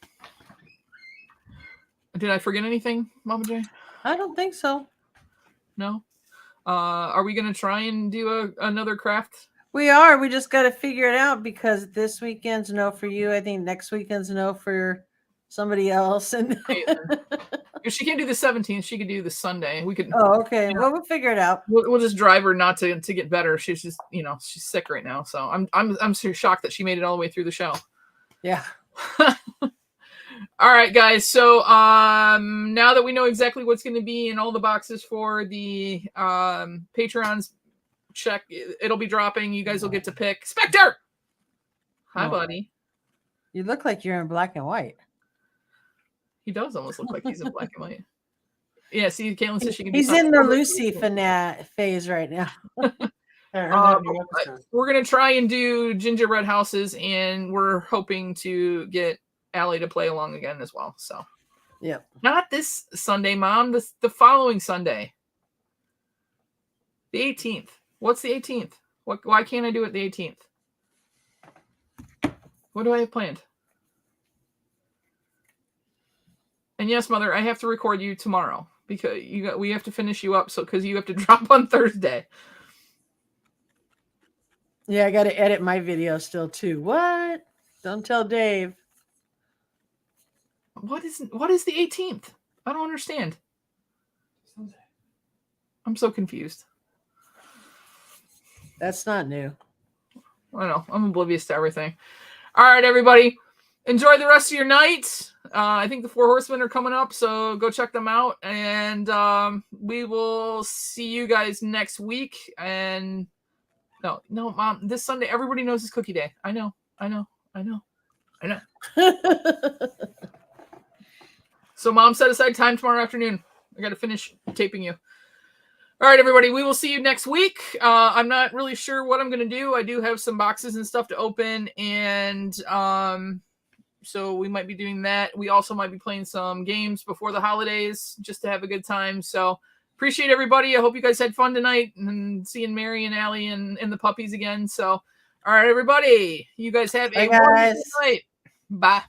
Did I forget anything, Mama J? I don't think so. No. Are we going to try and do another craft? We are. We just got to figure it out because this weekend's no for you. I think next weekend's no for somebody else. And if she can't do the 17th, she could do the Sunday. We could. Oh, okay. Well, we'll figure it out. We'll just drive her not to get better. She's just, she's sick right now. So I'm so shocked that she made it all the way through the show. Yeah. All right, guys. So now that we know exactly what's going to be in all the boxes for the Patreons, check. It'll be dropping. You guys will get to pick. Spectre! Hi, buddy. You look like you're in black and white. He does almost look like he's in black and white. Yeah, see, Caitlin says she can do He's in the Lucy phase right now. We're going to try and do gingerbread houses, and we're hoping to get Allie to play along again as well. So, yeah, not this Sunday, Mom. The following Sunday, the 18th. What's the 18th? Why can't I do it the 18th? What do I have planned? And yes, Mother, I have to record you tomorrow because we have to finish you up. So because you have to drop on Thursday. Yeah, I got to edit my video still too. What? Don't tell Dave. What is the 18th? I don't understand. Sunday. I'm so confused. That's not new. I know. I'm oblivious to everything. All right, everybody. Enjoy the rest of your night. I think the 4 Horsemen are coming up, so go check them out. And we will see you guys next week. And no, Mom, this Sunday, everybody knows it's Cookie Day. I know. So Mom set aside time tomorrow afternoon. I got to finish taping you. All right, everybody. We will see you next week. I'm not really sure what I'm going to do. I do have some boxes and stuff to open, and so we might be doing that. We also might be playing some games before the holidays just to have a good time. So appreciate everybody. I hope you guys had fun tonight and seeing Mary and Allie and the puppies again. So, all right, everybody. You guys have a wonderful night. Bye.